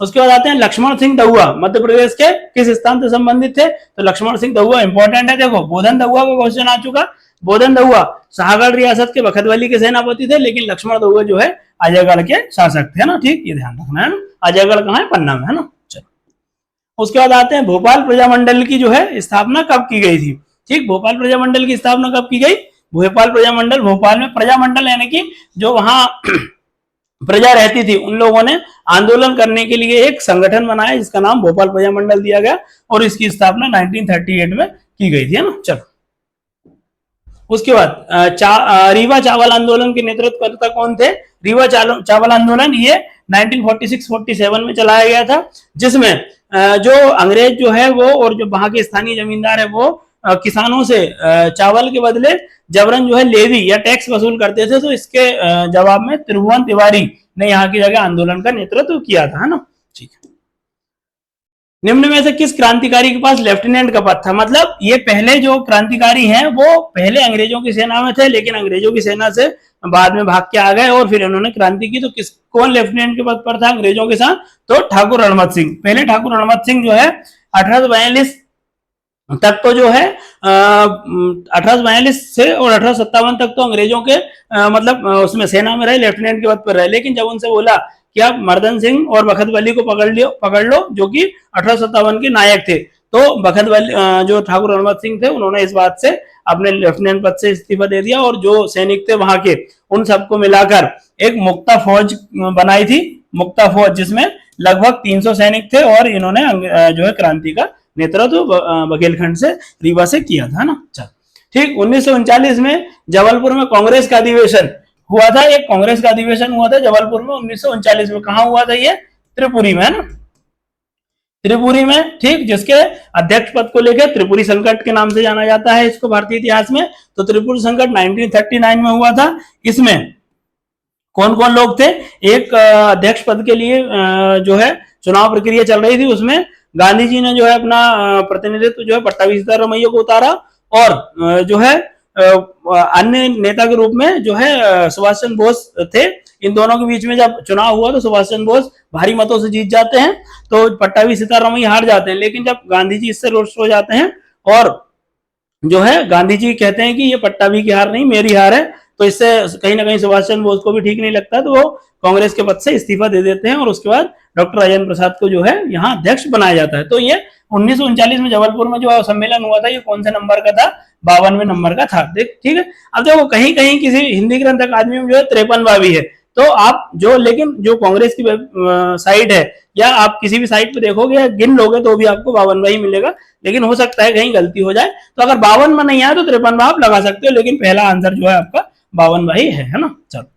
उसके बाद आते हैं लक्ष्मण सिंह दहुआ मध्य प्रदेश के किस स्थान से संबंधित थे, तो लक्ष्मण सिंह दहुआ इंपॉर्टेंट है। देखो बोधन दहुआ का क्वेश्चन आ चुका। बोधन दहुआ शाहगढ़ रियासत के बखतवली के सेनापति थे, लेकिन लक्ष्मण दहुआ जो है अजयगढ़ के शासक थे, ना, ठीक, ये ध्यान रखना है ना। अजयगढ़ कहाँ है, पन्ना में, है ना। चलो उसके बाद आते हैं भोपाल प्रजामंडल की जो है स्थापना कब की गई थी, ठीक। भोपाल प्रजामंडल की स्थापना कब की गई, भोपाल प्रजामंडल, भोपाल में प्रजामंडल यानी कि जो वहां प्रजा रहती थी उन लोगों ने आंदोलन करने के लिए एक संगठन बनाया जिसका नाम भोपाल प्रजामंडल दिया गया, और इसकी स्थापना 1938 में की गई थी, है ना। चलो उसके बाद रीवा चावल आंदोलन के नेतृत्वकर्ता कौन थे? रीवा चावल आंदोलन ये 1946-47 में चलाया गया था, जिसमें जो अंग्रेज जो है वो और जो वहां के स्थानीय जमींदार है वो किसानों से चावल के बदले जबरन जो है लेवी या टैक्स वसूल करते थे। तो इसके जवाब में त्रिभुवन तिवारी ने यहाँ की जगह आंदोलन का नेतृत्व किया था, है ना। ठीक है। निम्न में से किस क्रांतिकारी के पास लेफ्टिनेंट का पद था? मतलब ये पहले जो क्रांतिकारी हैं वो पहले अंग्रेजों की सेना में थे, लेकिन अंग्रेजों की सेना से बाद में भाग के आ गए और फिर इन्होंने क्रांति की। तो कौन लेफ्टिनेंट के पद पर था अंग्रेजों के साथ? तो ठाकुर रणमत सिंह। पहले ठाकुर रणमत सिंह जो है 1842 तक तो जो है 1842 से और 1857 तक तो अंग्रेजों के मतलब उसमें सेना में रहे, लेफ्टिनेंट के पद पर रहे। लेकिन जब उनसे बोला कि आप मर्दन सिंह और बखत वली को पकड़ लो जो कि 1857 के नायक थे, तो बखत वली जो ठाकुर रणमत सिंह थे उन्होंने इस बात से अपने लेफ्टिनेंट पद से इस्तीफा दे दिया और जो सैनिक थे वहां के उन सबको मिलाकर एक मुक्ता फौज बनाई थी, मुक्ता फौज, जिसमें लगभग 300 सैनिक थे और इन्होंने जो है क्रांति का नेतृत्व बघेलखंड से रीवा से किया था ना। चल ठीक। 1939 में जबलपुर में कांग्रेस का अधिवेशन हुआ था। एक कांग्रेस का अधिवेशन हुआ था जबलपुर में 1939 में। कहां हुआ था ये? त्रिपुरी में, है ना, त्रिपुरी में। ठीक। जिसके अध्यक्ष पद को लेकर त्रिपुरी संकट के नाम से जाना जाता है इसको भारतीय इतिहास में। तो त्रिपुरी संकट 1939 में हुआ था। इसमें कौन कौन लोग थे? एक अध्यक्ष पद के लिए जो है चुनाव प्रक्रिया चल रही थी, उसमें गांधी जी ने जो है अपना प्रतिनिधित्व जो है पट्टाभी सीतारामैया को उतारा और जो है अन्य नेता के रूप में जो है सुभाष चंद्र बोस थे। इन दोनों के बीच में जब चुनाव हुआ तो सुभाष चंद्र बोस भारी मतों से जीत जाते हैं, तो पट्टाभी सीतारामैया हार जाते हैं। लेकिन जब गांधी जी इससे रुष्ट हो जाते हैं और जो है गांधी जी कहते हैं कि ये पट्टाभी की हार नहीं मेरी हार है, तो इससे कहीं ना कहीं सुभाष चंद्र बोस को भी ठीक नहीं लगता, तो वो कांग्रेस के पद से इस्तीफा दे देते हैं और उसके बाद डॉक्टर राजेंद्र प्रसाद को जो है यहाँ अध्यक्ष बनाया जाता है। तो ये 1939 में जबलपुर में जो सम्मेलन हुआ था ये कौन से नंबर का था? 52वें नंबर का था। देख ठीक है। अब देखो कहीं कहीं किसी हिंदी ग्रंथ अकादमी में जो है 53वां भी है, तो आप जो लेकिन जो कांग्रेस की साइट है या आप किसी भी साइट पे देखोगे या गिन लोगे तो भी आपको 52वां ही मिलेगा, लेकिन हो सकता है कहीं गलती हो जाए। तो अगर 52वां नहीं आया तो 53वां आप लगा सकते हो, लेकिन पहला आंसर जो है आपका 52वां ही है ना। चलो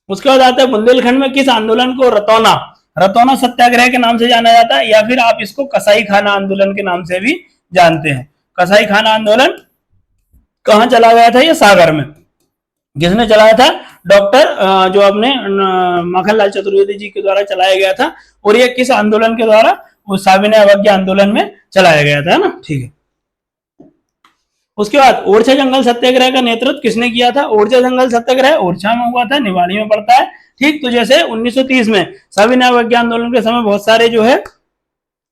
उसके बाद आता है बुंदेलखंड में किस आंदोलन को रतौना सत्याग्रह के नाम से जाना जाता है, या फिर आप इसको कसाई खाना आंदोलन के नाम से भी जानते हैं। कसाई खाना आंदोलन कहां चला गया था? ये सागर में। किसने चलाया था? डॉक्टर जो अपने माखनलाल चतुर्वेदी जी के द्वारा चलाया गया था। और ये किस आंदोलन के द्वारा? उस साविनय अवज्ञा आंदोलन में चलाया गया था ना। ठीक है। उसके बाद ओरछा जंगल सत्याग्रह का नेतृत्व किसने किया था? ओरछा जंगल सत्याग्रह ओरछा में हुआ था, निवाड़ी में पड़ता है। ठीक। तो जैसे 1930 में सविनय अवज्ञा आंदोलन के समय बहुत सारे जो है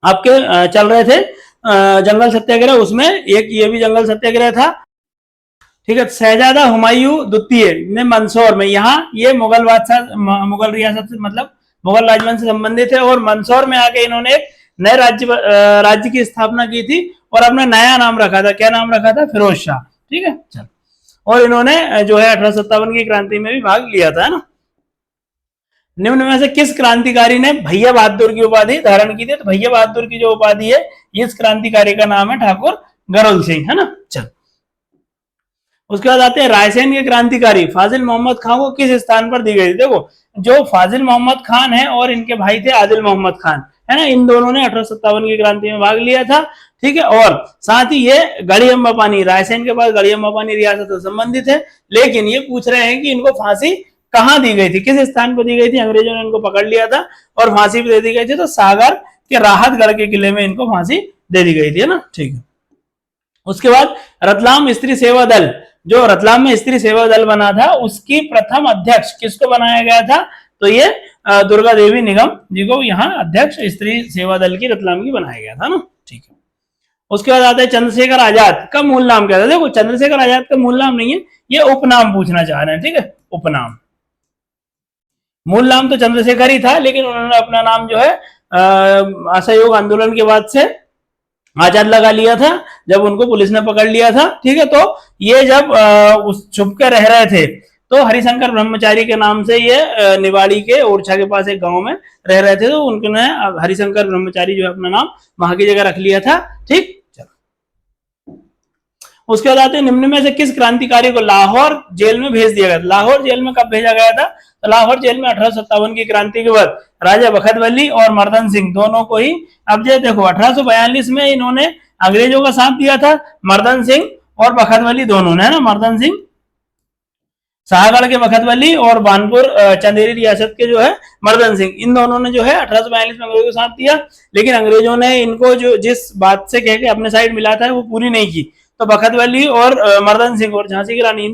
आपके चल रहे थे जंगल सत्याग्रह, उसमें एक ये भी जंगल सत्याग्रह था। ठीक है। शहजादा हुमायूं द्वितीय ने मंदसौर में, यहाँ ये मुगल बादशाह मुगल रियासत से मतलब मुगल राजवंश से संबंधित है और मंदसौर में आके इन्होंने एक नए राज्य की स्थापना की थी और अपना नया नाम रखा था। क्या नाम रखा था? फिरोज शाह। ठीक है। चल और इन्होंने जो है 1857 की क्रांति में भी भाग लिया था ना। निम्न में से किस क्रांतिकारी ने भैया बहादुर की उपाधि धारण की थी? तो भैया बहादुर की जो उपाधि है इस क्रांतिकारी का नाम है ठाकुर गरुल सिंह, है ना। चल उसके बाद आते हैं रायसेन के क्रांतिकारी फाजिल मोहम्मद खान को किस स्थान पर दी गई थी? देखो जो फाजिल मोहम्मद खान है और इनके भाई थे आदिल मोहम्मद खान, है ना, इन दोनों ने 1857 की क्रांति में भाग लिया था। ठीक है। और साथ ही ये गढ़ी अम्बा पानी, रायसेन के पास गढ़ी अम्बा पानी रियासत से संबंधित है, लेकिन ये पूछ रहे हैं कि इनको फांसी कहां दी गई थी, किस स्थान पर दी गई थी? अंग्रेजों ने इनको पकड़ लिया था और फांसी भी दे दी गई थी, तो सागर के राहतगढ़ के किले में इनको फांसी दे दी गई थी, है ना। ठीक है। उसके बाद रतलाम स्त्री सेवा दल, जो रतलाम में स्त्री सेवा दल बना था उसकी प्रथम अध्यक्ष किसको बनाया गया था? तो ये दुर्गा देवी निगम जी को यहाँ अध्यक्ष स्त्री सेवा दल की रतलाम की बनाया गया था ना। ठीक है। उसके बाद आता है चंद्रशेखर आजाद का मूल नाम क्या था? देखो चंद्रशेखर आजाद का मूल नाम नहीं है, ये उपनाम पूछना चाह रहे हैं। ठीक है। उपनाम, मूल नाम तो चंद्रशेखर ही था, लेकिन उन्होंने अपना नाम जो है असहयोग आंदोलन के बाद से आजाद लगा लिया था जब उनको पुलिस ने पकड़ लिया था। ठीक है। तो ये जब उस छुप के रह रहे थे तो हरिशंकर ब्रह्मचारी के नाम से ये निवाड़ी के ओरछा के पास एक गांव में रह रहे थे, तो उन्होंने हरिशंकर ब्रह्मचारी जो है अपना नाम वहां की जगह रख लिया था। ठीक। उसके बाद आते हैं निम्न में से किस क्रांतिकारी को लाहौर जेल में भेज दिया गया? लाहौर जेल में कब भेजा गया था? तो लाहौर जेल में 1857 की क्रांति के बाद राजा बखत वली और मर्दन सिंह दोनों को ही, अब ये देखो 1842 में इन्होंने अंग्रेजों का साथ दिया था, मर्दन सिंह और बखत वली दोनों ने, है ना, मर्दन सिंह शाहगढ़ के बखत वली और बानपुर चंदेरी रियासत के जो है मर्दन सिंह, इन दोनों ने जो है 1842 में अंग्रेजों को साथ दिया, लेकिन अंग्रेजों ने इनको जो जिस बात से कह के अपने साइड मिला था वो पूरी नहीं की। तो बखत वली और मर्दन सिंह और झांसी की रानी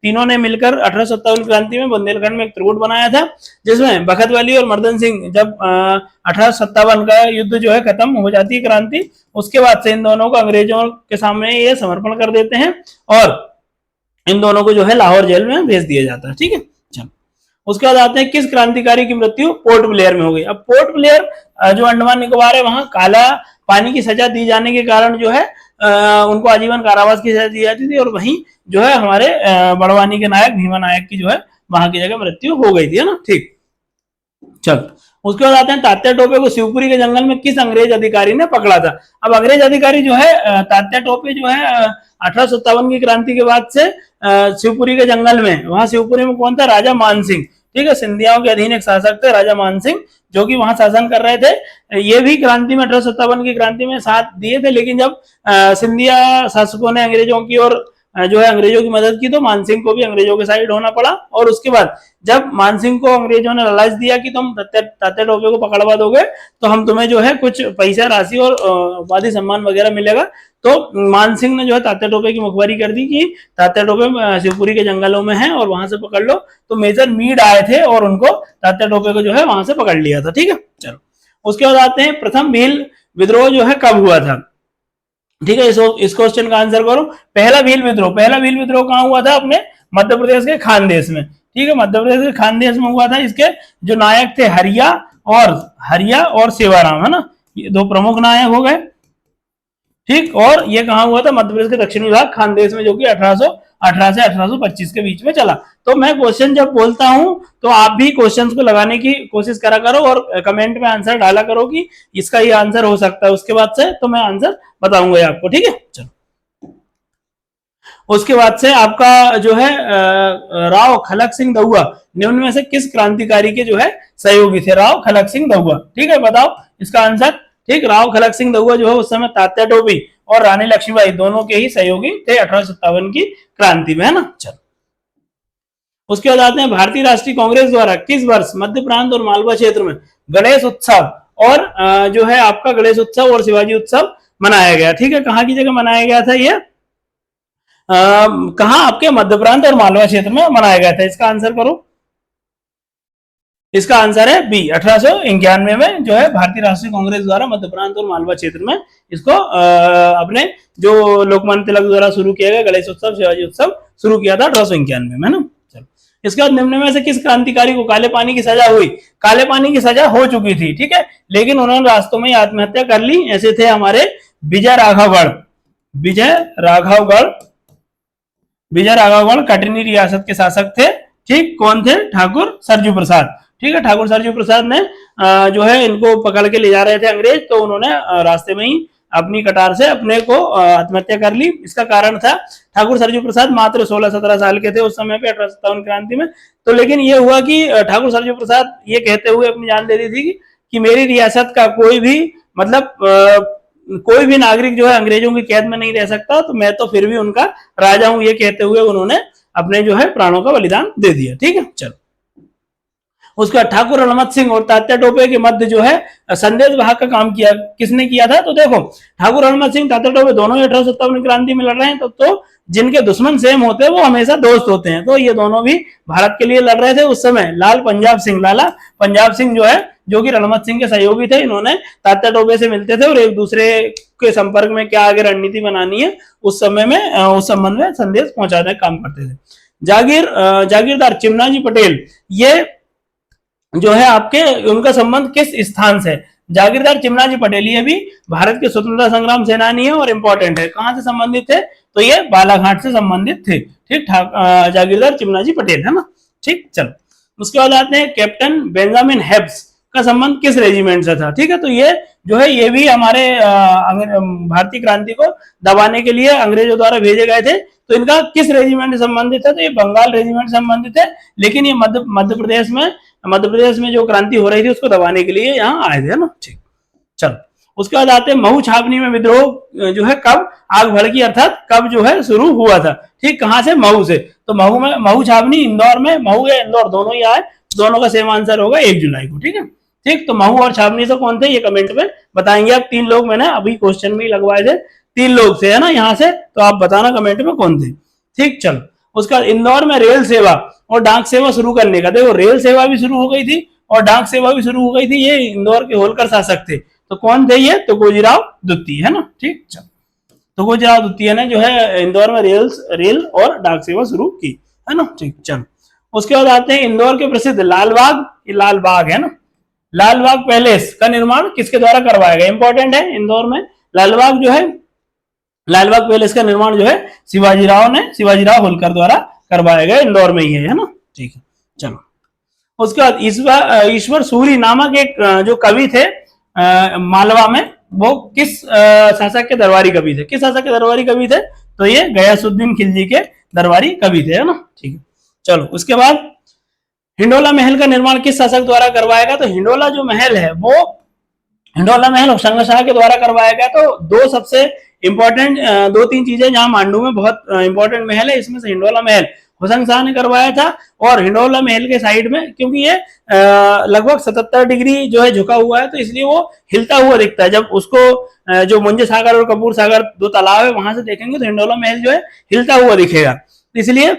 तीनों ने मिलकर 1857 क्रांति में बुंदेलखंड में एक त्रिकूट बनाया था, जिसमें बखत वली और मर्दन सिंह जब 1857 का युद्ध जो है खत्म हो जाती है क्रांति, उसके बाद से इन दोनों को अंग्रेजों के सामने ये समर्पण कर देते हैं और इन दोनों को जो है लाहौर जेल में भेज दिया जाता है। ठीक है, चलो उसके बाद आते हैं किस क्रांतिकारी की मृत्यु पोर्ट ब्लेयर में हो गई? अब पोर्ट ब्लेयर जो अंडमान निकोबार है वहां काला पानी की सजा दी जाने के कारण जो है उनको आजीवन कारावास की सजा दी जाती थी, और वहीं जो है हमारे बड़वानी के नायक भीमा नायक की जो है वहां की जगह मृत्यु हो गई थी, है ना। ठीक, चल उसके बाद आते हैं तात्या टोपे को शिवपुरी के जंगल में किस अंग्रेज अधिकारी ने पकड़ा था? अब अंग्रेज अधिकारी जो है तात्या टोपे जो है 1857 की क्रांति के बाद से शिवपुरी के जंगल में, वहां शिवपुरी में कौन था? राजा मान सिंह, ठीक है, सिंधियाओं के अधीन एक शासक थे राजा मान सिंह, जो कि वहां शासन कर रहे थे। ये भी क्रांति में 1857 की क्रांति में साथ दिए थे, लेकिन जब सिंधिया शासकों ने अंग्रेजों की और जो है अंग्रेजों की मदद की तो मानसिंह को भी अंग्रेजों के साइड होना पड़ा। और उसके बाद जब मानसिंह को अंग्रेजों ने लालच दिया कि तुम तात्या टोपे को पकड़वा दोगे तो हम तुम्हें जो है कुछ पैसा राशि और उपाधि सम्मान वगैरह मिलेगा, तो मानसिंह ने जो है तात्या टोपे की मुखबरी कर दी कि तात्या टोपे शिवपुरी के जंगलों में है और वहां से पकड़ लो। तो मेजर मीड आए थे और उनको तात्या टोपे को जो है वहां से पकड़ लिया था। ठीक है, चलो उसके बाद आते हैं प्रथम भील विद्रोह जो है कब हुआ था? ठीक है, इस क्वेश्चन का आंसर करो। पहला भील विद्रोह कहाँ हुआ था? अपने मध्य प्रदेश के खानदेश में। ठीक है, मध्य प्रदेश के खानदेश में हुआ था। इसके जो नायक थे हरिया और सेवाराम, है ना, ये दो प्रमुख नायक हो गए। ठीक, और ये कहाँ हुआ था? मध्य प्रदेश के दक्षिणी भाग खानदेश में, जो कि 1818 से 1825 के बीच में चला। तो मैं क्वेश्चन जब बोलता हूं तो आप भी क्वेश्चंस को लगाने की कोशिश करा करो और कमेंट में आंसर डाला करो कि इसका ये आंसर हो सकता है। उसके बाद से तो मैं आंसर बताऊंगा आपको। ठीक है, चलो उसके बाद से आपका जो है राव खलक सिंह दहुआ निम्न में से किस क्रांतिकारी के जो है सहयोगी थे? राव खलक सिंह दहुआ। ठीक है, बताओ इसका आंसर। ठीक, राव खलक सिंह दहुआ जो है उस समय तात्या टोपी और रानी लक्ष्मीबाई दोनों के ही सहयोगी थे 1857 की क्रांति में, है ना। चलो उसके बाद आते हैं भारतीय राष्ट्रीय कांग्रेस द्वारा किस वर्ष मध्य प्रांत और मालवा क्षेत्र में गणेश उत्सव और जो है आपका गणेश उत्सव और शिवाजी उत्सव मनाया गया? ठीक है, कहाँ की जगह मनाया गया था ये? कहाँ? आपके मध्य प्रांत और मालवा क्षेत्र में मनाया गया था। इसका आंसर करो। इसका आंसर है बी, 1891 में जो है भारतीय राष्ट्रीय कांग्रेस द्वारा मध्य प्रांत और मालवा क्षेत्र में इसको अपने जो लोकमान्य तिलक द्वारा शुरू किया गया गणेश उत्सव शिवाजी उत्सव शुरू किया था 1891 में, है ना। चलो इसके बाद निम्न में से किस क्रांतिकारी को काले पानी की सजा हुई? काले पानी की सजा हो चुकी थी, ठीक है, लेकिन उन्होंने रास्तों में आत्महत्या कर ली। ऐसे थे हमारे विजय राघवगढ़ कटनी रियासत के शासक थे। ठीक, कौन थे? ठाकुर सरजू प्रसाद। ठीक है, ठाकुर सरजू प्रसाद ने जो है इनको पकड़ के ले जा रहे थे अंग्रेज, तो उन्होंने रास्ते में ही अपनी कटार से अपने को आत्महत्या कर ली। इसका कारण था ठाकुर सरजू प्रसाद मात्र 16-17 साल के थे उस समय पे 1857 क्रांति में। तो लेकिन ये हुआ कि ठाकुर सरजू प्रसाद ये कहते हुए अपनी जान दे दी थी कि मेरी रियासत का कोई भी मतलब कोई भी नागरिक जो है अंग्रेजों की कैद में नहीं रह सकता, तो मैं तो फिर भी उनका राजा हूं, ये कहते हुए उन्होंने अपने जो है प्राणों का बलिदान दे दिया। ठीक है, चलो उसका ठाकुर रणमत सिंह और तात्या टोपे के मध्य जो है संदेश वाहक का काम किया किसने किया था? तो देखो ठाकुर रणमत सिंह तात्या टोपे दोनों ही 1857 क्रांति में लड़ रहे हैं, तो जिनके दुश्मन सेम होते हैं वो हमेशा दोस्त होते हैं। तो ये दोनों भी भारत के लिए लड़ रहे थे उस समय। लाला पंजाब सिंह जो है जो कि रणमत सिंह के सहयोगी थे, इन्होंने तात्या टोपे से मिलते थे और एक दूसरे के संपर्क में क्या आगे रणनीति बनानी है उस समय में उस संबंध में संदेश पहुंचाने का काम करते थे। जागीरदार चिमनाजी पटेल ये जो है आपके उनका संबंध किस स्थान से? जागीरदार चिमनाजी पटेल ये भी भारत के स्वतंत्रता संग्राम सेनानी है और इंपॉर्टेंट है। कहां से संबंधित थे? तो ये बालाघाट से संबंधित थे। ठीक, जागीरदार चिमनाजी पटेल, है ना। ठीक, चलो उसके बाद आते हैं कैप्टन बेंजामिन हेब्स का संबंध किस रेजिमेंट से था। ठीक है, तो ये जो है ये भी हमारे भारतीय क्रांति को दबाने के लिए अंग्रेजों द्वारा भेजे गए थे। तो इनका किस रेजिमेंट से संबंधित है, तो ये बंगाल रेजिमेंट से संबंधित है, लेकिन ये मध्य प्रदेश में जो क्रांति हो रही थी उसको दबाने के लिए यहाँ आए थे ना। ठीक, चलो उसके बाद आते हैं महू छावनी में विद्रोह जो है कब आग भड़की, अर्थात कब जो है शुरू हुआ था। ठीक, कहां से, महू से। तो महू छावनी इंदौर में, महू या इंदौर दोनों ही आए, दोनों का सेम आंसर होगा 1 जुलाई को। ठीक है, ठीक, तो महू और छावनी से कौन थे ये कमेंट में बताएंगे आप। 3 लोग मैंने अभी क्वेश्चन में ही लगवाए थे, 3 लोग से है ना यहाँ से, तो आप बताना कमेंट में कौन थे। ठीक, चलो उसका इंदौर में रेल सेवा और डाक सेवा शुरू करने का, देखो रेल सेवा भी शुरू हो गई थी और डाक सेवा भी शुरू हो गई थी, ये इंदौर के होलकर शासक थे। तो कौन थे ये, तो तुकोजीराव द्वितीय, है ना। ठीक, चलो तुकोजीराव द्वितीय ने जो है इंदौर में रेल और डाक सेवा शुरू की, है ना। ठीक, चलो उसके बाद आते हैं इंदौर के प्रसिद्ध लालबाग, ये लालबाग है ना, लालबाग पैलेस का निर्माण किसके द्वारा करवाया गया, इंपॉर्टेंट है। इंदौर में लालबाग जो है, लालबाग पैलेस का निर्माण जो है शिवाजीराव होलकर द्वारा करवाया गया, इंदौर में ही है ना। ठीक है, चलो उसके बाद ईश्वर सूरी नामक एक जो कवि थे मालवा में, वो किस शासक के दरबारी कवि थे, किस शासक के दरबारी कवि थे, तो ये गयासुद्दीन खिलजी के दरबारी कवि थे, है ना। ठीक है, चलो उसके बाद हिंडोला महल का निर्माण किस शासक द्वारा करवाया गया, तो हिंडोला जो महल है वो हिंडोला महल होशंग शाह के द्वारा करवाया गया। तो दो सबसे इंपॉर्टेंट 2-3 चीजें जहां मांडू में बहुत इंपॉर्टेंट महल है, इसमें से हिंडोला महल होशंग शाह ने करवाया था। और हिंडोला महल के साइड में, क्योंकि ये लगभग 77 डिग्री जो है झुका हुआ है, तो इसलिए वो हिलता हुआ दिखता है। जब उसको जो मुंजे सागर और कपूर सागर 2 तालाब है वहां से देखेंगे तो हिंडोला महल जो है हिलता हुआ दिखेगा, इसलिए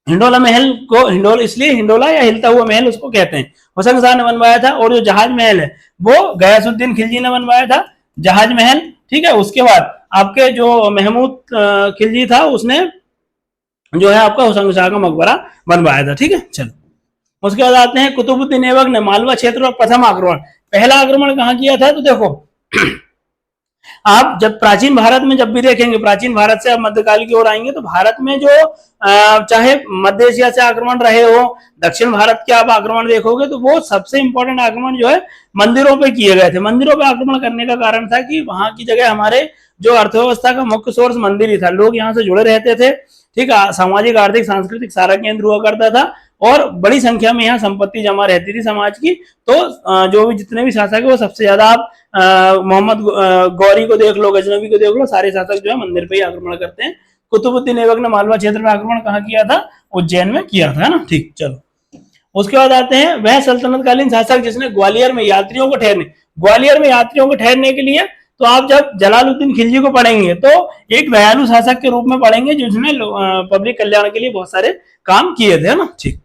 हिंडोला महल को इसलिए हिंडोला या हिलता हुआ महल उसको कहते हैं। होशंग शाह ने बनवाया था। और जो जहाज महल है वो गयासुद्दीन खिलजी ने बनवाया था, जहाज महल। ठीक है, उसके बाद आपके जो महमूद खिलजी था उसने जो है आपका होशंग शाह का मकबरा बनवाया था। ठीक है, चलो उसके बाद आते हैं कुतुबुद्दीन ऐबक ने मालवा क्षेत्र पर प्रथम आक्रमण, पहला आक्रमण कहाँ किया था, तो देखो आप जब प्राचीन भारत में जब भी देखेंगे, प्राचीन भारत से आप मध्यकाल की ओर आएंगे तो भारत में जो चाहे मध्य एशिया से आक्रमण रहे हो, दक्षिण भारत के आप आक्रमण देखोगे तो वो सबसे इंपॉर्टेंट आक्रमण जो है मंदिरों पे किए गए थे। मंदिरों पे आक्रमण करने का कारण था कि वहां की जगह हमारे जो अर्थव्यवस्था का मुख्य सोर्स मंदिर ही था, लोग यहाँ से जुड़े रहते थे। ठीक है, सामाजिक आर्थिक सांस्कृतिक सारा केंद्र हुआ करता था और बड़ी संख्या में यहाँ संपत्ति जमा रहती थी समाज की। तो जो भी जितने भी शासक है वो सबसे ज्यादा आप मोहम्मद गौरी को देख लो, गजनवी को देख लो, सारे शासक जो है मंदिर पे ही आक्रमण करते हैं। कुतुबुद्दीन ऐबक ने मालवा क्षेत्र में आक्रमण कहाँ किया था, उज्जैन में किया था, है ना। ठीक, चलो उसके बाद आते हैं वह सल्तनतकालीन शासक जिसने ग्वालियर में यात्रियों को ठहरने के लिए, तो आप जब जलालुद्दीन खिलजी को पढ़ेंगे तो एक दयालु शासक के रूप में पढ़ेंगे जिसने पब्लिक कल्याण के लिए बहुत सारे काम किए थे, है ना। ठीक,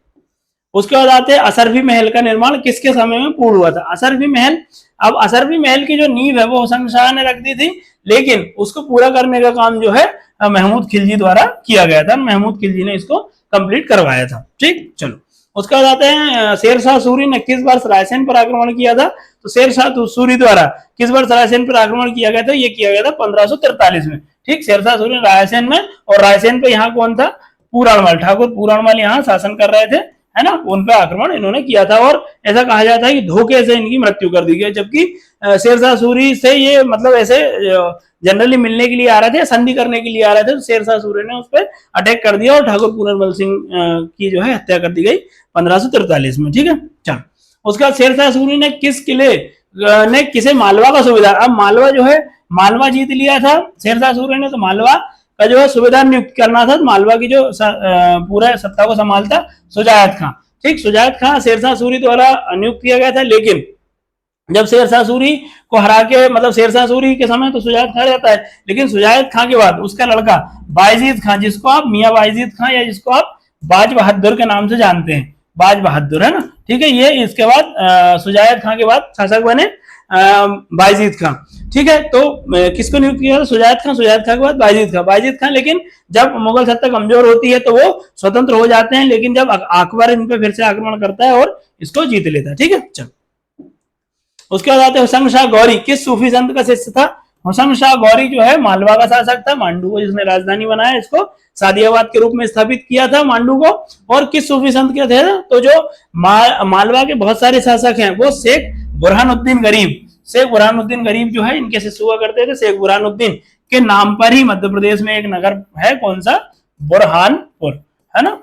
उसके बाद आते हैं असरफी महल का निर्माण किसके समय में पूर्ण हुआ था। असरफी महल, अब असरफी महल की जो नींव है वो होशंग शाह ने रख दी थी, लेकिन उसको पूरा करने का काम जो है महमूद खिलजी द्वारा किया गया था। महमूद खिलजी ने इसको कंप्लीट करवाया था। ठीक, चलो उसके बाद आते हैं शेरशाह सूरी ने किस बार रायसेन पर आक्रमण किया था, तो शेरशाह सूरी द्वारा किस बार रायसेन पर आक्रमण किया गया था, ये किया गया था 1543 में। ठीक, शेरशाह सूरी रायसेन में, और रायसेन पे यहाँ कौन था, पूरणमल, ठाकुर पूरणमल यहाँ शासन कर रहे थे, है ना, उन पे आक्रमण इन्होंने किया था। और ऐसा कहा जाता है कि धोखे से इनकी मृत्यु कर दी गई, जबकि शेरशाह सूरी से ये मतलब ऐसे जनरली मिलने के लिए आ रहे थे, संधि करने के लिए आ रहे थे, तो शेरशाह सूरी ने उस पर अटैक कर दिया और ठाकुर पूरनमल सिंह की जो है हत्या कर दी गई 1543 में। ठीक है, चलो उसके बाद शेरशाह सूरी ने किस किले ने किसे मालवा का सुबेदार, अब मालवा जो है मालवा जीत लिया था शेरशाह सूरी ने, तो मालवा का जो है सुबेदार नियुक्त करना था। मालवा की जो पूरा सत्ता को संभालता सुजायत खां। ठीक, सुजायत खां शेरशाह सूरी द्वारा नियुक्त किया गया था, लेकिन जब शेरशाह सूरी को हरा के, मतलब शेरशाह सूरी के समय तो सुजायत खां रहता है, लेकिन सुजायत खां के बाद उसका लड़का बायजीद खां, जिसको आप मियां बायजीद खां या जिसको आप बाज बहादुर के नाम से जानते हैं, बाज बहादुर, है ना। ठीक है, ये इसके बाद सुजायत खां के बाद शासक बने बायजीद खां। ठीक है, तो किसको नियुक्त किया था, सुजायत खां के बाद बायजीद खां। लेकिन जब मुगल सत्ता कमजोर होती है तो वो स्वतंत्र हो जाते हैं, लेकिन जब अकबर इन पे फिर से आक्रमण करता है और इसको जीत लेता है। ठीक है, चलो उसके बाद आते हैं होशंग शाह गौरी किस सूफी संत का शिष्य था। हुसैन शाह गौरी जो है मालवा का शासक था, मांडू को जिसने राजधानी बनाया, इसको सादियाबाद के रूप में स्थापित किया था मांडू को। और किस सूफी संत के थे? तो जो मालवा के बहुत सारे शासक हैं वो शेख बुरहानुद्दीन गरीब, शेख बुरहानुद्दीन गरीब जो है इनके शिष्य हुआ करते थे। शेख बुरहानुद्दीन के नाम पर ही मध्य प्रदेश में एक नगर है, कौन सा? बुरहानपुर, है ना,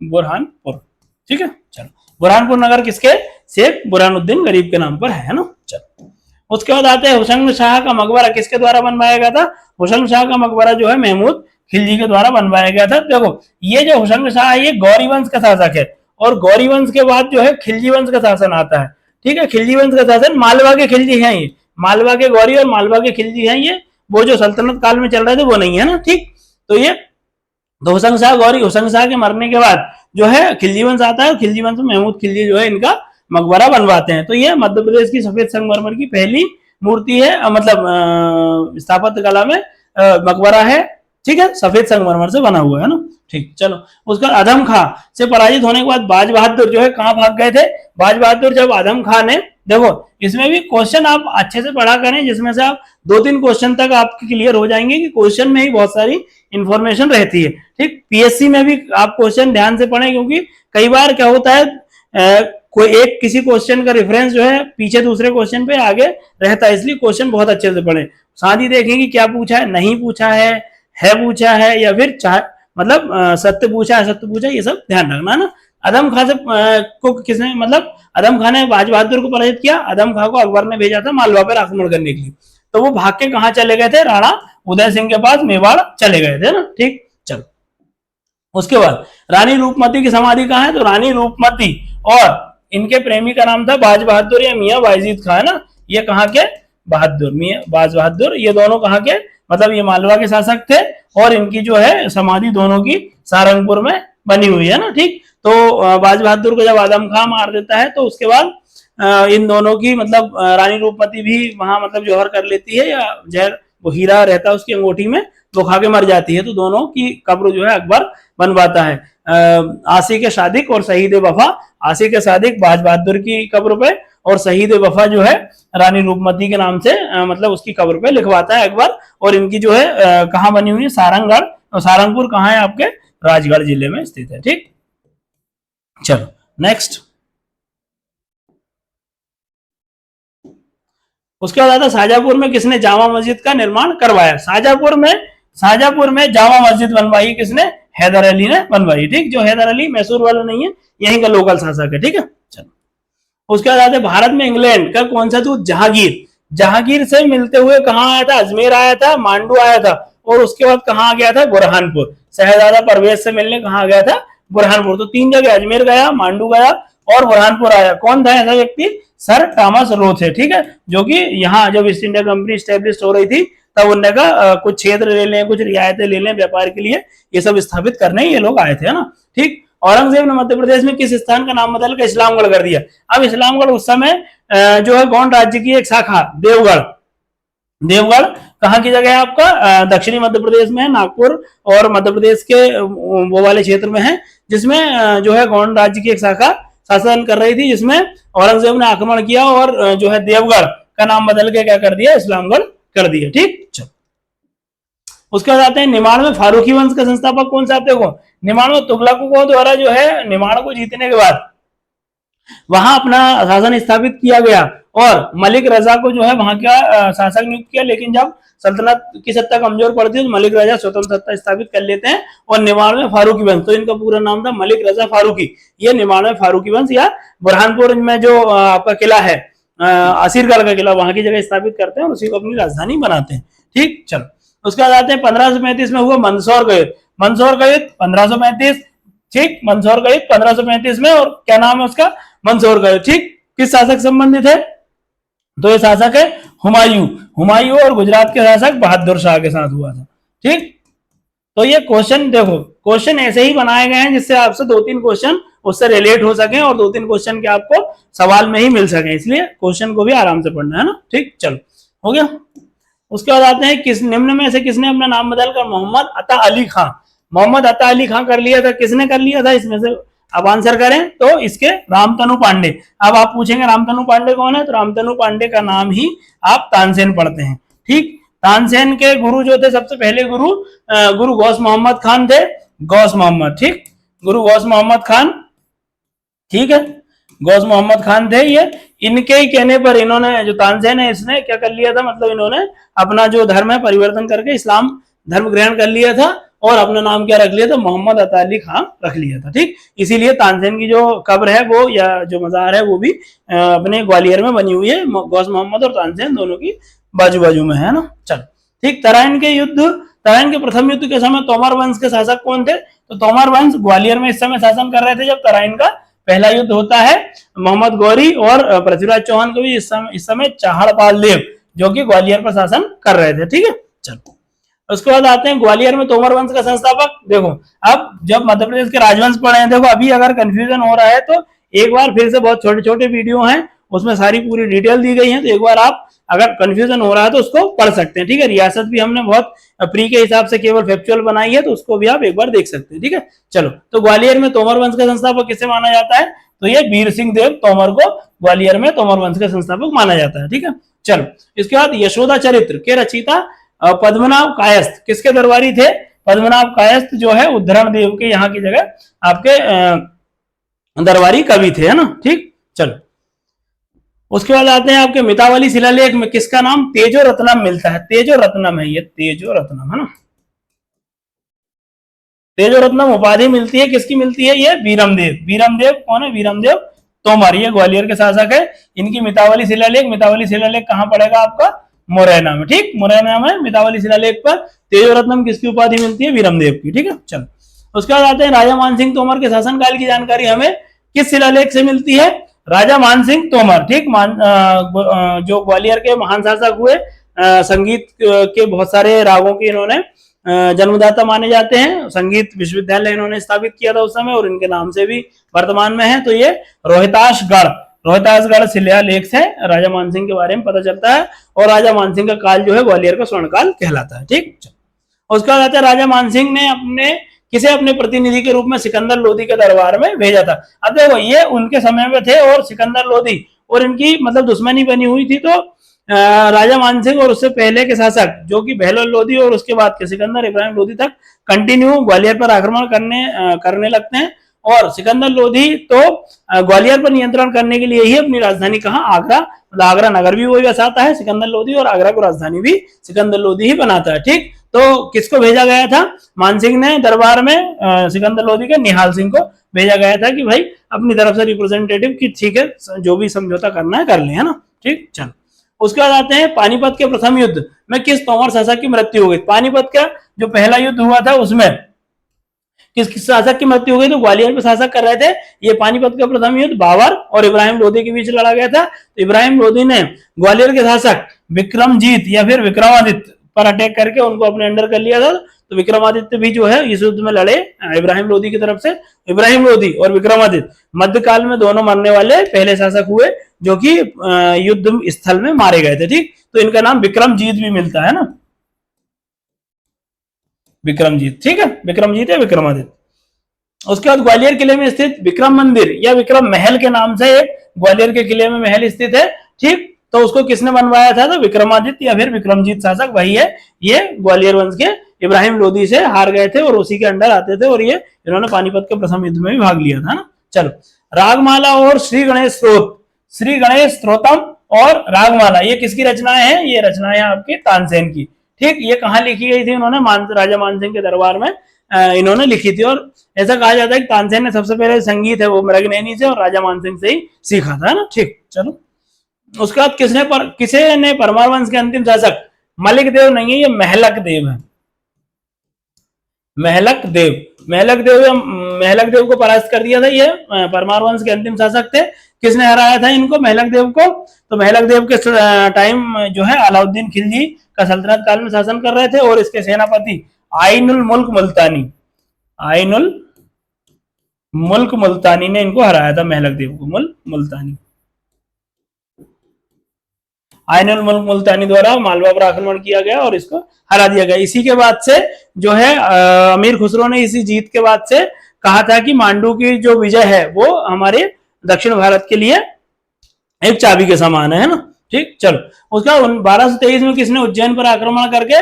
बुरहानपुर, ठीक है। चलो, बुरहानपुर नगर किसके? शेख बुरहानुद्दीन गरीब के नाम पर है ना। चलो, उसके बाद आते हैं हुसैन शाह का मकबरा किसके द्वारा बनवाया गया था? हुसैन शाह का मकबरा जो है महमूद खिलजी के द्वारा बनवाया गया था। देखो, ये जो हुसैन शाह है ये गौरी वंश का शासक है, और गौरी वंश के बाद जो है खिलजी वंश का शासन आता है, ठीक है। खिलजी वंश का शासन, मालवा के खिलजी हैं ये, मालवा के गौरी और मालवा के खिलजी हैं ये, वो जो सल्तनत काल में चल रहे थे वो नहीं है ना, ठीक। तो ये हुसैन शाह गौरी, हुसैन शाह के मरने के बाद जो है खिलजी वंश आता है, और खिलजी वंश में महमूद खिलजी जो है इनका मकबरा बनवाते हैं। तो ये मध्य प्रदेश की सफेद संगमरमर की पहली मूर्ति है, मतलब स्थापत्य कला में मकबरा है, ठीक है, सफेद संगमरमर से बना हुआ है ना, ठीक। चलो, उसका आदम खां से पराजित होने के बाद बाज बहादुर जो है कहां भाग गए थे? बाज बहादुर जब आदम खां ने, देखो इसमें भी क्वेश्चन आप अच्छे से पढ़ा करें, जिसमें से आप 2-3 क्वेश्चन तक आपके क्लियर हो जाएंगे कि क्वेश्चन में ही बहुत सारी इंफॉर्मेशन रहती है, ठीक। पीएससी में भी आप क्वेश्चन ध्यान से पढ़ें, क्योंकि कई बार क्या होता है कोई एक किसी क्वेश्चन का रेफरेंस जो है पीछे दूसरे क्वेश्चन पे आगे रहता है, इसलिए क्वेश्चन बहुत अच्छे से पढ़ें। साथ ही देखेंगे क्या पूछा है, नहीं पूछा है पूछा है, या फिर मतलब सत्य पूछा है, सत्य पूछा है, ये सब ध्यान रखना ना। आदम खां से को किसने, मतलब आदम खां ने बाज बहादुर को पराजित किया। आदम खां को अकबर ने भेजा था मालवा पर आक्रमण करने के लिए, तो वो भाग के कहां चले गए थे? राणा उदय सिंह के पास मेवाड़ चले गए थे ना, ठीक। चलो, उसके बाद रानी रूपमती की समाधि कहां है? तो रानी रूपमती और इनके प्रेमी का नाम था बाज बहादुर या मियां बायजीद खां, है ना। ये कहां के? बहादुर, मियां बाज बहादुर, ये दोनों कहां के? मतलब ये मालवा के शासक थे, और इनकी जो है समाधि दोनों की सहारनपुर में बनी हुई है ना, ठीक। तो बाज बहादुर को जब आदम खां मार देता है, तो उसके बाद इन दोनों की, मतलब रानी रूपमती भी वहां मतलब जौहर कर लेती है, या जहर वो हीरा रहता है उसकी अंगूठी में, तो खा के मर जाती है। तो दोनों की कब्र जो है अकबर बनवाता है, आशिक सादिक और शहीद वफा, आशिक सादिक बाज बहादुर की कब्र पे, और शहीद वफा जो है रानी रूपमती के नाम से मतलब उसकी कब्र पे लिखवाता है अकबर। और इनकी जो है कहां बनी हुई है? सारंगगढ़, और सारंगपुर कहां है? आपके राजगढ़ जिले में स्थित है, ठीक। चलो, नेक्स्ट। उसके बाद आता शाहजहांपुर में किसने जामा मस्जिद का निर्माण करवाया? शाहजहांपुर में जामा मस्जिद बनवाई किसने? हैदर अली ने बनवाई, ठीक। जो हैदर अली मैसूर वाला नहीं है, यहीं का लोकल शासक है, ठीक है। चलो, उसके बाद आते भारत में इंग्लैंड का कौन सा दूत? जहांगीर से मिलते हुए कहां आया था? अजमेर आया था, मांडू आया था, और उसके बाद कहां गया था? बुरहानपुर। शहजादा परवेज से मिलने कहां गया था? बुरहानपुर। तो 3 जगह, अजमेर गया, मांडू गया और बुरहानपुर आया। कौन था ऐसा व्यक्ति? सर थॉमस रो थे, ठीक है, जो कि यहाँ जब ईस्ट इंडिया कंपनी स्टेब्लिश हो रही थी, तब उनने का कुछ क्षेत्र ले लें, कुछ रियायतें ले लें व्यापार के लिए, ये सब स्थापित करने ये लोग आए थे, है ना, ठीक। औरंगजेब ने मध्य प्रदेश में किस स्थान का नाम बदलकर इस्लामगढ़ कर दिया? अब इस्लामगढ़ उस समय जो है गौंड राज्य की एक शाखा देवगढ़ कहाँ की जगह है आपका? दक्षिणी मध्य प्रदेश में है, नागपुर और मध्य प्रदेश के वो वाले क्षेत्र में है, जिसमें जो है गौंड राज्य की एक शाखा शासन कर रही थी, जिसमें औरंगजेब ने आक्रमण किया और जो है देवगढ़ का नाम बदल के क्या कर दिया? इस्लामगढ़ कर दिया, ठीक। चलो, उसके बाद आते हैं निमाड़ में फारूकी वंश का संस्थापक कौन सा? देखो, निमाड़ में तुगलकों द्वारा जो है निमाड़ को जीतने के बाद वहां अपना शासन स्थापित किया गया, और मलिक रजा को जो है वहां का शासक नियुक्त किया। लेकिन जब सल्तनत की सत्ता कमजोर पड़ती है तो मलिक रजा स्वतंत्र सत्ता स्थापित कर लेते हैं, और निमाड़ में फारूकी वंश, तो इनका पूरा नाम था मलिक रजा फारूकी। ये निमाड़ में फारूकी वंश, या बुरहानपुर में जो आपका किला है असीरगढ़ का किला, वहां की जगह स्थापित करते हैं और उसी को अपनी राजधानी बनाते हैं, ठीक। चलो, उसके बाद आते हैं 1535 में हुआ मंदसौर का युद्ध। 1535, ठीक, मंदसौर का युद्ध 1535 में, और क्या नाम है उसका? मंदसौर का युद्ध, ठीक। किस शासक संबंधित है? तो ये शासक है हुमायूं और गुजरात के शासक बहादुर शाह के साथ हुआ था, ठीक। तो ये क्वेश्चन देखो, क्वेश्चन ऐसे ही बनाए गए हैं जिससे आपसे 2-3 क्वेश्चन उससे रिलेट हो सके और 2-3 क्वेश्चन के आपको सवाल में ही मिल सके, इसलिए क्वेश्चन को भी आराम से पढ़ना है ना, ठीक। चलो, हो गया। उसके बाद आते हैं किस निम्न में से किसने अपना नाम बदलकर मोहम्मद अता अली खां कर लिया था? किसने कर लिया था इसमें से? अब आंसर करें तो इसके रामतनु पांडे। अब आप पूछेंगे रामतनु पांडे कौन है? तो रामतनु पांडे का नाम ही आप तानसेन पढ़ते हैं, ठीक। तानसेन के गुरु जो थे, सबसे पहले गुरु गौस मोहम्मद खान थे, गौस मोहम्मद, ठीक, गुरु गौस मोहम्मद खान, ठीक है, गौस मोहम्मद खान थे ये। इनके ही कहने पर इन्होंने, जो तानसेन है, इसने क्या कर लिया था, मतलब इन्होंने अपना जो धर्म है परिवर्तन करके इस्लाम धर्म ग्रहण कर लिया था और अपना नाम क्या रख लिया था, मोहम्मद अता अली खान रख लिया था, ठीक। इसीलिए तानसेन की जो कब्र है वो, या जो मजार है वो भी अपने ग्वालियर में बनी हुई है, गौस मोहम्मद और तानसेन दोनों की बाजू बाजू में है ना। चल ठीक। तराइन के प्रथम युद्ध के समय तोमर वंश के शासक कौन थे, तो तोमर वंश ग्वालियर में इस समय शासन कर रहे थे जब तराइन का पहला युद्ध होता है। मोहम्मद गौरी और पृथ्वीराज चौहान को भी इस समय चाहड़पाल देव जो कि ग्वालियर पर शासन कर रहे थे, ठीक है। चलो उसके बाद आते हैं ग्वालियर में तोमर वंश का संस्थापक। देखो अब जब मध्य प्रदेश के राजवंश पढ़े हैं, देखो अभी अगर कंफ्यूजन हो रहा है तो एक बार फिर से, बहुत छोटे छोटे वीडियो हैं उसमें सारी पूरी डिटेल दी गई है, तो एक बार आप अगर कंफ्यूजन हो रहा है तो उसको पढ़ सकते हैं, ठीक है। रियासत भी हमने बहुत प्री के हिसाब से केवल फैक्चुअल बनाई है, तो उसको भी आप एक बार देख सकते हैं, ठीक है। चलो, तो ग्वालियर में तोमर वंश का संस्थापक किसे माना जाता है, तो ये वीर सिंह देव तोमर को ग्वालियर में तोमर वंश का संस्थापक माना जाता है, ठीक है। चलो इसके बाद यशोदा चरित्र के रचयिता पद्मनाभ कायस्थ किसके दरबारी थे, पद्मनाभ कायस्थ जो है उद्धरण देव के यहाँ की जगह आपके दरबारी कवि थे, है ना, ठीक। चलो उसके बाद आते हैं आपके मितावली शिलालेख में किसका नाम तेजो रत्नम मिलता है, तेजो रत्नम है ये, तेजो रत्नम, है ना। तेजो रत्नम उपाधि मिलती है, किसकी मिलती है, ये वीरमदेव। वीरमदेव कौन है, वीरमदेव तोमर, ये ग्वालियर के शासक है। इनकी मितावली शिलालेख कहाँ पड़ेगा आपका, मुरैना में, ठीक, मुरैना में मितावली शिलालेख पर तेजो रत्नम किसकी उपाधि मिलती है, वीरमदेव की, ठीक है। चलो उसके बाद आते हैं राजा मानसिंह तोमर के शासनकाल की जानकारी हमें किस शिलालेख से मिलती है, राजा मानसिंह तोमर, ठीक। जो ग्वालियर के महान शासक हुए, संगीत के बहुत सारे रागों के इन्होंने जन्मदाता माने जाते हैं। संगीत विश्वविद्यालय इन्होंने स्थापित किया था उस समय और इनके नाम से भी वर्तमान में है। तो ये रोहतासगढ़ शिलालेख से राजा मानसिंह के बारे में पता चलता है और राजा मानसिंह का काल जो है ग्वालियर का स्वर्णकाल कहलाता है, ठीक। उसके बाद राजा मानसिंह ने किसे अपने प्रतिनिधि के रूप में सिकंदर लोधी के दरबार में भेजा था। अब देखो ये उनके समय में थे और सिकंदर लोधी और इनकी मतलब दुश्मनी बनी हुई थी, तो राजा मानसिंह और उससे पहले के शासक जो कि बहलोल लोधी और उसके बाद के सिकंदर इब्राहिम लोधी तक कंटिन्यू ग्वालियर पर आक्रमण करने लगते हैं। और सिकंदर लोधी तो ग्वालियर पर नियंत्रण करने के लिए ही अपनी राजधानी कहाँ, आगरा, मतलब आगरा नगर भी वही बसाता है सिकंदर लोधी और आगरा को राजधानी भी सिकंदर लोधी ही बनाता है, ठीक। तो किसको भेजा गया था, मानसिंह ने दरबार में सिकंदर लोधी के निहाल सिंह को भेजा गया था कि भाई अपनी तरफ से रिप्रेजेंटेटिव की, ठीक है, जो भी समझौता करना है कर ले, है ना, ठीक। चलो उसके बाद आते हैं पानीपत के प्रथम युद्ध में किस तोमर शासक की मृत्यु हो गई। पानीपत का जो पहला युद्ध हुआ था उसमें किस शासक की मृत्यु हो गई, तो ग्वालियर में शासक कर रहे थे। ये पानीपत का प्रथम युद्ध बाबर और इब्राहिम लोधी के बीच लड़ा गया था। तो इब्राहिम लोधी ने ग्वालियर के शासक विक्रमजीत या फिर विक्रमादित्य पर अटैक करके उनको अपने अंडर कर लिया था। तो विक्रमादित्य भी जो है इस युद्ध में लड़े इब्राहिम लोधी की तरफ से। इब्राहिम लोधी और विक्रमादित्य मध्यकाल में दोनों मरने वाले पहले शासक हुए जो कि युद्ध स्थल में मारे गए थे, ठीक। तो इनका नाम विक्रमजीत भी मिलता है ना, विक्रमजीत, ठीक है, विक्रमजीत या विक्रमादित्य। उसके बाद ग्वालियर किले में स्थित विक्रम मंदिर या विक्रम महल के नाम से एक ग्वालियर के किले में महल स्थित है, ठीक। तो उसको किसने बनवाया था, तो विक्रमादित्य या फिर विक्रमजीत शासक वही है। ये ग्वालियर वंश के इब्राहिम लोधी से हार गए थे और उसी के अंडर आते थे और ये इन्होंने पानीपत के प्रथम युद्ध में भी भाग लिया था ना। चलो रागमाला और श्री गणेश स्तोत्रम और रागमाला ये किसकी रचनाएं हैं, ये रचनाएं आपकी तानसेन की, ठीक। ये कहाँ लिखी गई थी, उन्होंने राजा मानसिंह के दरबार में इन्होंने लिखी थी। और ऐसा कहा जाता है कि तानसेन ने सबसे पहले संगीत है वो मृगनयनी से और राजा मानसिंह से ही सीखा था ना, ठीक। चलो उसके बाद किसे ने परमार वंश के अंतिम शासक, मलिक देव नहीं है, ये महलक देव है। महलक देव को परास्त कर दिया था। ये परमार वंश के अंतिम शासक थे। किसने हराया था इनको, महलक देव को, तो महलक देव के टाइम जो है अलाउद्दीन खिलजी का सल्तनत काल में शासन कर रहे थे और इसके सेनापति आइनुल मुल्क मुल्तानी ने इनको हराया था, महलक देव को मुल्तानी। आइनुल मुल्क मुल्तानी द्वारा मालवा पर आक्रमण किया गया और इसको हरा दिया गया। इसी के बाद से जो है अमीर खुसरो ने इसी जीत के बाद से कहा था कि मांडू की जो विजय है वो हमारे दक्षिण भारत के लिए एक चाबी के समान है ना। ठीक, चलो। उसका 1223 में किसने उज्जैन पर आक्रमण करके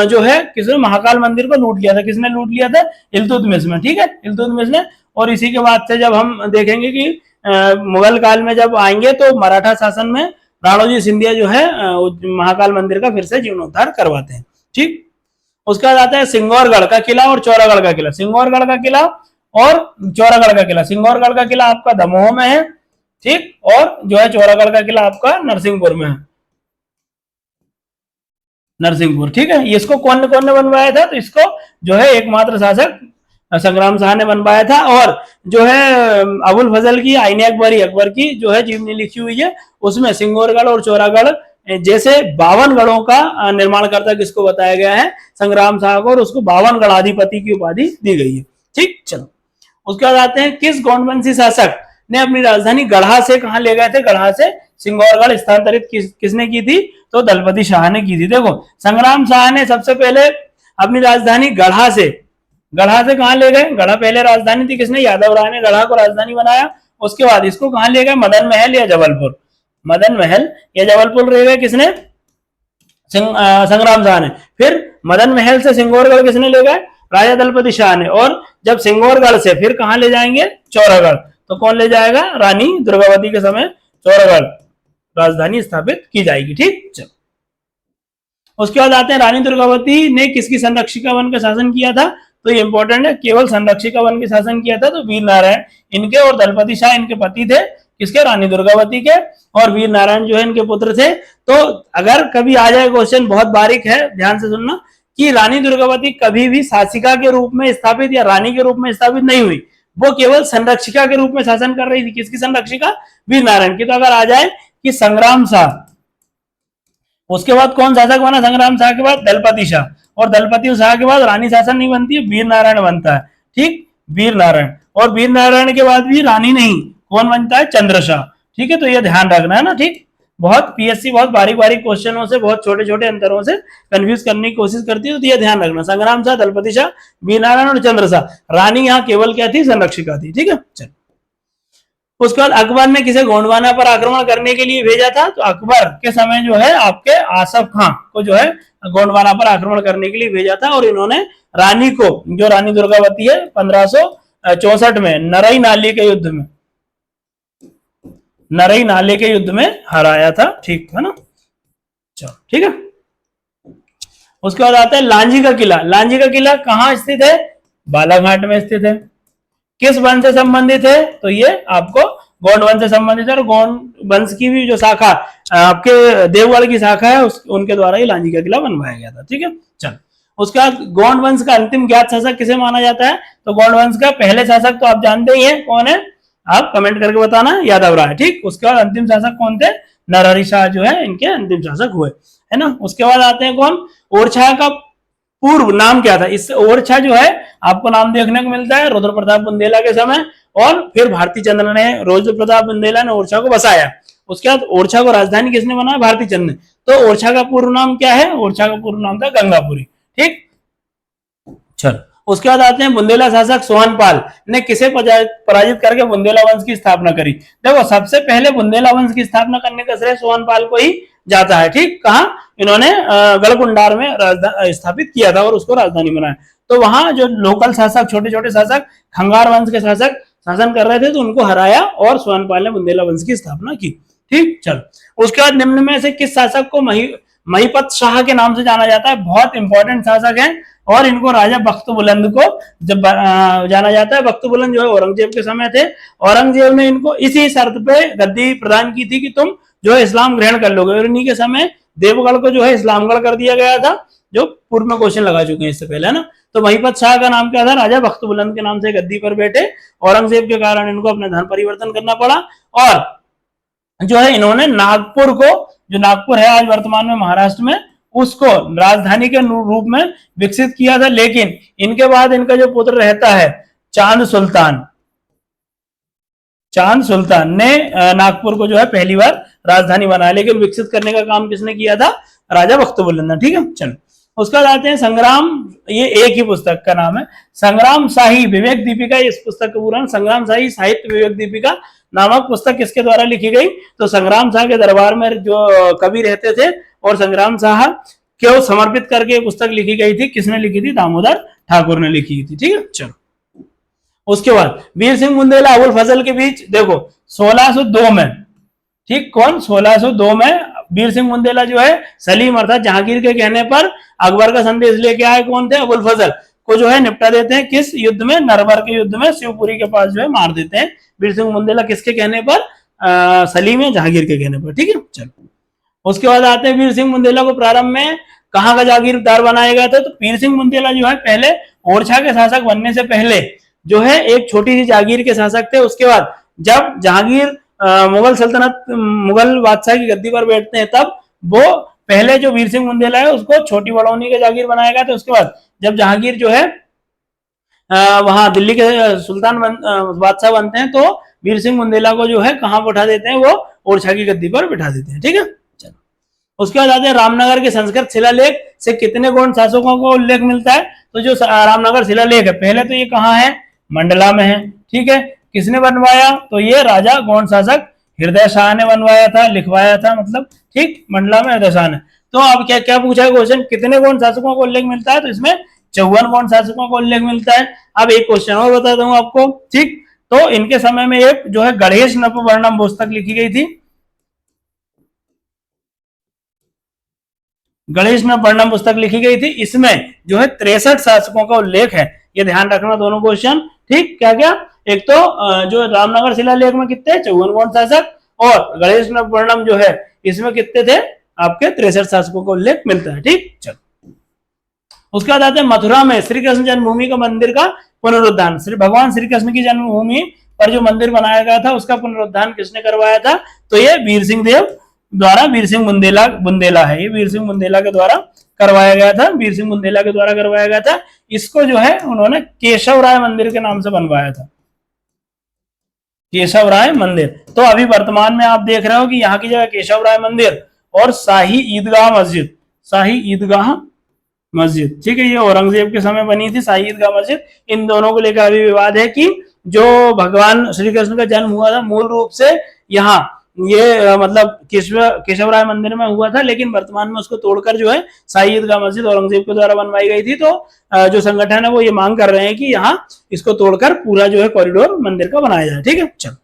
जो है किसने महाकाल मंदिर को लूट लिया था? किसने लूट लिया था? इल्तुतमिश में, ठीक है, इल्तुतमिश ने। और इसी के बाद से जब हम देखेंगे कि मुगल काल में जब आएंगे तो मराठा शासन में राणोजी सिंधिया जो है महाकाल मंदिर का फिर से जीर्णोद्धार करवाते हैं, ठीक। उसके बाद आता है सिंगौरगढ़ का किला और चौरागढ़ का किला। सिंगौरगढ़ का किला और चौरागढ़ का किला। सिंगौरगढ़ का किला आपका दमोह में है, ठीक, और जो है चौरागढ़ का किला आपका नरसिंहपुर में है, नरसिंहपुर, ठीक है। इसको कौन कौन ने बनवाया था? तो इसको जो है एकमात्र शासक संग्राम शाह ने बनवाया था। और जो है अबुल फजल की आईने अकबरी, अकबर की जो है जीवनी लिखी हुई है, उसमें सिंगौरगढ़ और चौरागढ़ जैसे 52 गढ़ों का निर्माण करता किसको बताया गया है? संग्राम शाह को, और उसको 52 गढ़ाधिपति की उपाधि दी गई है, ठीक। चलो, उसके बाद आते हैं किस गोंडवंशी शासक ने अपनी राजधानी गढ़ा से कहां ले गए थे? गढ़ा से सिंगौरगढ़ स्थानांतरित किसने की थी? तो दलपति शाह ने की थी। देखो, संग्राम शाह ने सबसे पहले अपनी राजधानी गढ़ा से कहां ले गए? गढ़ा पहले राजधानी थी, किसने? यादव राय ने गढ़ा को राजधानी बनाया। उसके बाद इसको कहां ले गए? मदन महल या जबलपुर? मदन महल या जबलपुर ले गए किसने? संग्राम शाह ने। फिर मदन महल से सिंगौरगढ़ किसने ले गए? राजा दलपति शाह ने। और जब सिंगौरगढ़ से फिर कहां ले जाएंगे? चौरागढ़। तो कौन ले जाएगा? रानी दुर्गावती के समय चौरागढ़ राजधानी स्थापित की जाएगी, ठीक। चलो, उसके बाद आते हैं रानी दुर्गावती ने किसकी संरक्षिका बनकर शासन किया था? तो ये इंपॉर्टेंट है, केवल संरक्षिका बनकर शासन किया था तो वीर नारायण इनके, और दलपति शाह इनके पति थे, किसके? रानी दुर्गावती के। और वीर नारायण जो है इनके पुत्र थे। तो अगर कभी आ जाए क्वेश्चन, बहुत बारीक है, ध्यान से सुनना, कि रानी दुर्गावती कभी भी शासिका के रूप में स्थापित या रानी के रूप में स्थापित नहीं हुई, वो केवल संरक्षिका के रूप में शासन कर रही थी। किसकी संरक्षिका? वीर नारायण की। तो अगर आ जाए कि संग्राम शाह, उसके बाद कौन शासक बना? संग्राम शाह के बाद दलपति शाह, और दलपति शाह के बाद रानी शासन नहीं बनती है, वीर नारायण बनता है, ठीक, वीर नारायण। और वीर नारायण के बाद भी रानी नहीं, कौन बनता है? चंद्रशाह, ठीक है। तो ये ध्यान रखना है ना, ठीक। बहुत पीएससी बहुत बारीक बारीक क्वेश्चनों से, बहुत छोटे छोटे अंतरों से कंफ्यूज करने की कोशिश करती है, तो ये ध्यान रखना। संग्राम शाह, दलपति शाह, वीर नारायण और चंद्रशाह। रानी यहाँ केवल क्या थी? संरक्षिका थी, ठीक है। चलो, उसके बाद अकबर ने किसे गोंडवाना पर आक्रमण करने के लिए भेजा था? तो अकबर के समय जो है आपके आसफ खां को जो है गोंडवाना पर आक्रमण करने के लिए भेजा था। और इन्होंने रानी को, जो रानी दुर्गावती है, 1564 में नरई नाले के युद्ध में, नरई नाले के युद्ध में हराया था, ठीक है ना। चलो, ठीक है। उसके बाद आता है लांजी का किला। लांजी का किला कहां स्थित है? बालाघाट में स्थित है। किस वंश से संबंधित है? तो ये आपको गोंड वंश से संबंधित है, और गोंड वंश की भी जो शाखा आपके देवगढ़ की शाखा है उनके द्वारा ही लांजी का किला बनवाया गया था, ठीक है। चल, उसके बाद गोंड वंश का अंतिम ज्ञात शासक किसे माना जाता है? तो गोंड वंश का पहले शासक तो आप जानते ही हैं, कौन है? आप कमेंट करके बताना, यादव राय, ठीक। उसके बाद अंतिम शासक कौन थे? नरहरि शाह जो है इनके अंतिम शासक हुए, है ना। उसके बाद आते हैं कौन? ओरछा का पूर्व नाम क्या था? इस ओरछा जो है आपको नाम देखने को मिलता है रुद्र प्रताप बुंदेला के समय, और फिर भारती चंद्र ने, रुद्र प्रताप बुंदेला ने ओरछा को बसाया। उसके बाद ओरछा को राजधानी किसने बनाया? भारती चंद्र ने। तो ओरछा का पूर्व नाम क्या है? ओरछा का पूर्व नाम था गंगापुरी, ठीक। चलो, उसके बाद आते हैं बुंदेला शासक सोहनपाल ने किसे पराजित करके बुंदेला वंश की स्थापना करी? देखो, सबसे पहले बुंदेला वंश की स्थापना करने का श्रेय सोहनपाल को ही जाता है, ठीक। कहा? इन्होंने गढ़कुंडार में स्थापित किया था और उसको राजधानी बनाया। तो वहां जो लोकल शासक, छोटे छोटे शासक, खंगार वंश के शासक शासन कर रहे थे, तो उनको हराया और सोहनपाल ने बुंदेला वंश की स्थापना की, ठीक। चलो, उसके बाद निम्न में से किस शासक को महिपत शाह के नाम से जाना जाता है? बहुत इंपॉर्टेंट शासक है, और इनको राजा बख्त बुलंद को जब जाना जाता है। बख्त बुलंद जो है औरंगजेब के समय थे। औरंगजेब ने इनको इसी शर्त पे गद्दी प्रदान की थी कि तुम जो है इस्लाम ग्रहण कर लोगे, और इन्हीं के समय देवगढ़ को जो है इस्लामगढ़ कर दिया गया था, जो पूर्व में क्वेश्चन लगा चुके हैं इससे पहले, है ना। तो महिपत शाह का नाम क्या था? राजा बख्त बुलंद के नाम से गद्दी पर बैठे। औरंगजेब के कारण इनको अपना धर्म परिवर्तन करना पड़ा, और जो है इन्होंने नागपुर को, जो नागपुर है आज वर्तमान में महाराष्ट्र में, उसको राजधानी के रूप में विकसित किया था। लेकिन इनके बाद इनका जो पुत्र रहता है चांद सुल्तान ने नागपुर को जो है पहली बार राजधानी बनाया, लेकिन विकसित करने का काम किसने किया था? राजा बख्त बुलंद ने, ठीक है। चलो, उसके बाद आते हैं संग्राम, ये एक ही पुस्तक का नाम है, संग्राम शाही विवेक दीपिका। इस पुस्तक का पूरा संग्राम शाही साहित्य विवेक दीपिका नामक पुस्तक किसके द्वारा लिखी गई? तो संग्राम शाह के दरबार में जो कवि रहते थे और संग्राम शाह को समर्पित करके पुस्तक लिखी गई थी। किसने लिखी थी? दामोदर ठाकुर ने लिखी थी। ठीक है, चलो उसके बाद वीर सिंह बुंदेला अबुल फजल के बीच देखो 1602 में, ठीक, कौन? 1602 में वीर सिंह बुंदेला जो है सलीम अर्थात जहांगीर के कहने पर अकबर का संदेश लेके आए। कौन थे? अबुल फजल को जो है निपटा देते हैं। किस युद्ध में? नरवर के युद्ध में शिवपुरी के पास जो है मार देते हैं वीर सिंह बुंदेला। किसके कहने पर? सलीम या जहांगीर के कहने पर। ठीक है, चलो उसके बाद आते हैं वीर सिंह बुंदेला को प्रारंभ में कहां का जागीरदार बनाया गया था? तो वीर सिंह बुंदेला जो है पहले ओरछा के शासक बनने से पहले जो है एक छोटी सी जागीर के शासक थे। उसके बाद जब जहांगीर मुगल सल्तनत मुगल बादशाह की गद्दी पर बैठते हैं तब वो पहले जो वीर सिंह बुंदेला है उसको छोटी बड़ौनी का जागीर बनाया गया था। उसके बाद जब जहांगीर जो है वहां दिल्ली के सुल्तान बादशाह बनते हैं तो वीर सिंह बुंदेला को जो है कहां बैठा देते हैं? वो ओरछा की गद्दी पर बैठा देते हैं। ठीक है, चलो उसके बाद आते हैं रामनगर के संस्कृत शिलालेख से कितने गौंड शासकों को उल्लेख मिलता है? तो जो रामनगर शिलालेख है पहले तो ये कहाँ है? मंडला में है। ठीक है, किसने बनवाया? तो ये राजा गौंड शासक हृदय शाह ने बनवाया था, लिखवाया था मतलब। ठीक, मंडला में हृदय शाह ने। तो अब क्या क्या पूछा है क्वेश्चन? कितने गौंड शासकों को उल्लेख मिलता है? तो इसमें 54 गौंड शासकों को उल्लेख मिलता है। अब एक क्वेश्चन और बता दूं आपको। ठीक, तो इनके समय में एक जो है गणेश नपवर्णम पुस्तक लिखी गई थी। गणेश नपवर्णम पुस्तक लिखी गई थी। इसमें जो है 63 शासकों का उल्लेख है। ये ध्यान रखना दोनों क्वेश्चन। ठीक, क्या क्या? एक तो जो रामनगर शिलालेख में कितने? 54 गौंड शासक, और गणेश नपवर्णम जो है इसमें कितने थे? आपके 63 शासकों का उल्लेख मिलता है। ठीक, चलो उसके बाद आते हैं मथुरा में श्री कृष्ण जन्मभूमि का मंदिर का पुनरुद्धार। श्री भगवान श्री कृष्ण की जन्मभूमि पर जो मंदिर बनाया गया था उसका पुनरुद्धार किसने करवाया था? तो ये वीर सिंह देव द्वारा, वीर सिंह बुंदेला है। ये वीर सिंह बुंदेला के द्वारा करवाया गया था। वीर सिंह बुंदेला के द्वारा करवाया गया था। इसको जो है उन्होंने केशव राय मंदिर के नाम से बनवाया था। केशव राय मंदिर। तो अभी वर्तमान में आप देख रहे हो कि यहाँ की जगह केशव राय मंदिर और शाही ईदगाह मस्जिद, शाही ईदगाह मस्जिद, ठीक है, ये औरंगजेब के समय बनी थी शाही ईदगाह मस्जिद। इन दोनों को लेकर अभी विवाद है कि जो भगवान श्री कृष्ण का जन्म हुआ था मूल रूप से यहाँ ये मतलब केशव राय मंदिर में हुआ था, लेकिन वर्तमान में उसको तोड़कर जो है शाही ईदगाह मस्जिद औरंगजेब के द्वारा बनवाई गई थी। तो जो संगठन है वो ये मांग कर रहे हैं कि यहाँ इसको तोड़कर पूरा जो है कॉरिडोर मंदिर का बनाया जाए। ठीक है, चलो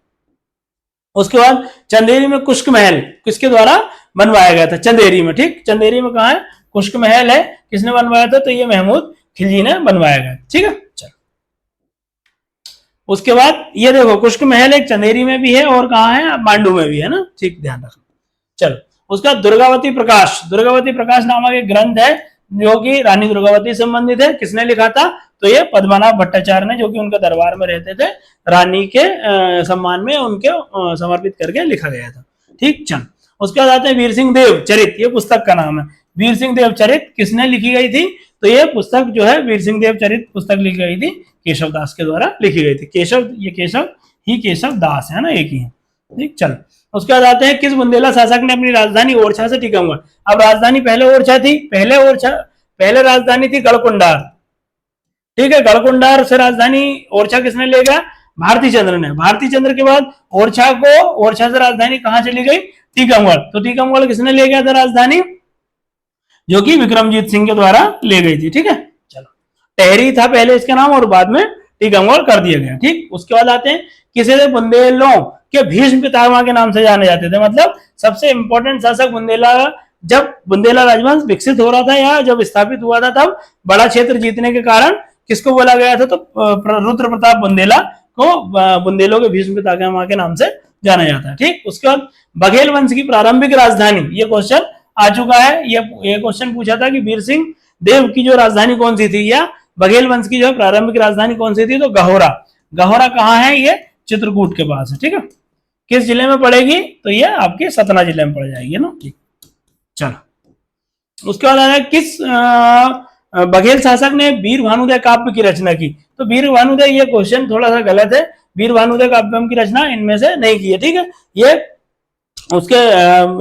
उसके बाद चंदेरी में कुश्क महल किसके द्वारा बनवाया गया था? चंदेरी में। ठीक, चंदेरी में कहा है? कुश्क महल है। किसने बनवाया था? तो ये महमूद खिलजी ने बनवाया गया। ठीक है, चलो उसके बाद ये देखो कुश्क महल एक चंदेरी में भी है और कहाँ है? मांडू में भी है ना। ठीक, ध्यान रखना। चलो उसका दुर्गावती प्रकाश, दुर्गावती प्रकाश नामक एक ग्रंथ है जो कि रानी दुर्गावती से संबंधित है। किसने लिखा था? तो ये पद्मनाभ भट्टाचार्य ने, जो कि उनके दरबार में रहते थे, रानी के सम्मान में उनके समर्पित करके लिखा गया था। ठीक, चल उसके बाद आते हैं वीर सिंह देव चरित। ये पुस्तक का नाम है वीर सिंह देव चरित। किसने लिखी गई थी? तो ये पुस्तक जो है वीर सिंह देव चरित पुस्तक लिखी गई थी केशव दास के द्वारा लिखी गई थी। केशव, ये केशव ही केशव दास है ना, एक ही है। ठीक, चलो उसके बाद आते हैं किस बुंदेला शासक ने अपनी राजधानी ओरछा से टिकमगढ़। अब राजधानी पहले ओरछा थी, पहले राजधानी थी गढ़कुंडार। ठीक है, गढ़कुंडार से राजधानी ओरछा किसने ले गया? भारती चंद्र ने। भारती चंद्र के बाद ओरछा से राजधानी कहां चली गई? टीकमगढ़। तो टीकमगढ़ किसने ले गया था राजधानी? जो कि विक्रमजीत सिंह के द्वारा ले गई थी। ठीक है, चलो टेहरी था पहले इसका नाम और बाद में टीकमगढ़ कर दिया गया। ठीक, उसके बाद आते हैं किसे बुंदेलों के भीष्म पितामह के नाम से जाने जाते थे। मतलब सबसे इंपॉर्टेंट शासक बुंदेला, जब बुंदेला राजवंश विकसित हो रहा था या जब स्थापित हुआ था तब बड़ा क्षेत्र जीतने के कारण किसको बोला गया था? तो रुद्र प्रताप बुंदेला को बुंदेलों के भीष्म पितामह के नाम से जाना जाता है। ठीक, उसके बाद बघेल वंश की प्रारंभिक राजधानी, ये क्वेश्चन आ चुका है। ये क्वेश्चन पूछा था कि वीर सिंह देव की जो राजधानी कौन सी थी या बघेल वंश की जो प्रारंभिक राजधानी कौन सी थी? तो गहोरा। गहोरा कहाँ है? ये चित्रकूट के पास है। ठीक है, किस जिले में पड़ेगी? तो ये आपके सतना जिले में पड़ जाएगी ना। ठीक, चलो उसके बाद आ किस बघेल शासक ने वीर भानुदय काव्य की रचना की? तो वीर भानुदय, ये क्वेश्चन थोड़ा सा गलत है। वीर भानुदय काव्य की रचना इनमें से नहीं की है। ठीक है, ये उसके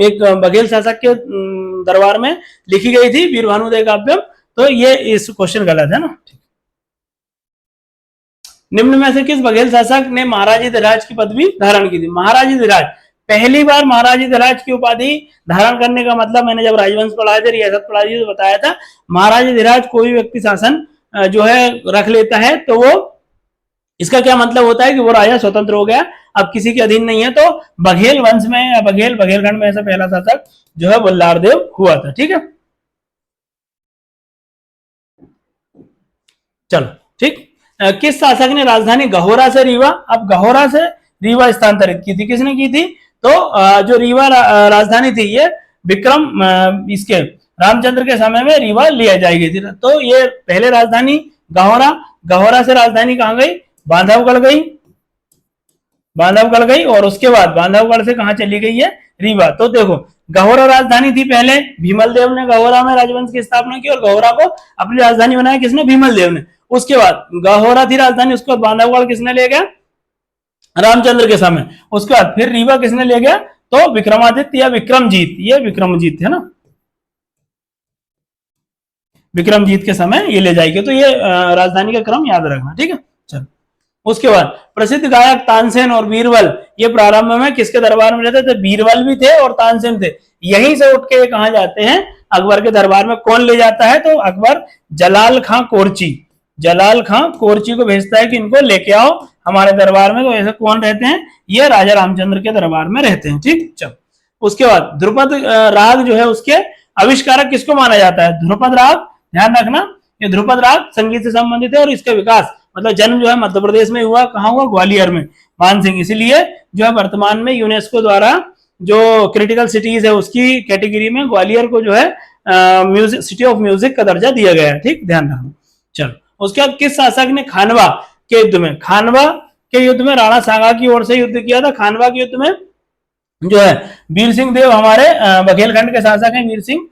एक बघेल शासक के दरबार में लिखी गई थी वीर भानुदय काव्य। तो ये इस क्वेश्चन गलत है ना। निम्न में से किस बघेल शासक ने महाराजाधिराज की पदवी धारण की थी? महाराजाधिराज, पहली बार महाराजाधिराज की उपाधि धारण करने का मतलब मैंने जब राजवंश पढ़ाए थे, रियासत पढ़ाई थी तो बताया था, महाराजाधिराज कोई व्यक्ति शासन जो है रख लेता है तो वो, इसका क्या मतलब होता है कि वो राजा स्वतंत्र हो गया, अब किसी के अधीन नहीं है। तो बघेल वंश में या बघेलखंड में ऐसा पहला शासक जो है बल्लारदेव हुआ था। ठीक है, चलो ठीक। किस शासक ने राजधानी गहोरा से रीवा, अब गहोरा से रीवा स्थानांतरित की थी, किसने की थी? तो जो रीवा राजधानी थी ये विक्रम इसके रामचंद्र के समय में रीवा लिया जाएगी थी। तो ये पहले राजधानी गहोरा, गहोरा से राजधानी कहां गई? बांधवगढ़ गई, बांधवगढ़ गई, और उसके बाद बांधवगढ़ से कहां चली गई है? रीवा। तो देखो गहोरा राजधानी थी पहले, भीमल देव ने गहोरा में राजवंश की स्थापना की और गहोरा को अपनी राजधानी बनाया, किसने? भीमल देव ने। उसके बाद गहोरा थी राजधानी, उसके बाद बांधवगढ़ किसने ले गया? रामचंद्र के समय। उसके बाद फिर रीवा किसने ले गया? तो विक्रमादित्य या विक्रमजीत, ये विक्रमजीत है ना, विक्रमजीत के समय ये ले जाएगी। तो ये राजधानी का क्रम याद रखना। ठीक है, चलो। उसके बाद प्रसिद्ध गायक तानसेन और बीरबल ये प्रारंभ में किसके दरबार में रहते थे? बीरबल भी थे और तानसेन थे। यहीं से उठ के कहा जाते हैं अकबर के दरबार में। कौन ले जाता है? तो अकबर जलाल खां कोरची, जलाल खां कोरची को भेजता है कि इनको लेके आओ हमारे दरबार में। तो ऐसे कौन रहते हैं? ये राजा रामचंद्र के दरबार में रहते हैं। ठीक, चलो। उसके बाद ध्रुपद राग जो है उसके आविष्कारक किसको माना जाता है? ध्रुपद राग, ध्यान रखना, ये ध्रुपद राग संगीत से संबंधित है और इसका विकास मतलब जन्म जो है मध्य प्रदेश में हुआ। कहां हुआ? ग्वालियर में, मानसिंह। इसीलिए जो है वर्तमान में यूनेस्को द्वारा जो क्रिटिकल सिटीज है उसकी कैटेगरी में ग्वालियर को जो है म्यूजिक, सिटी ऑफ म्यूजिक का दर्जा दिया गया है। ठीक, ध्यान रखना। चलो, उसके बाद किस शासक ने खानवा के युद्ध में, खानवा के युद्ध में राणा सांगा की ओर से युद्ध किया था? खानवा के युद्ध में जो है वीर सिंह देव हमारे बघेलखंड के शासक हैं, वीर सिंह।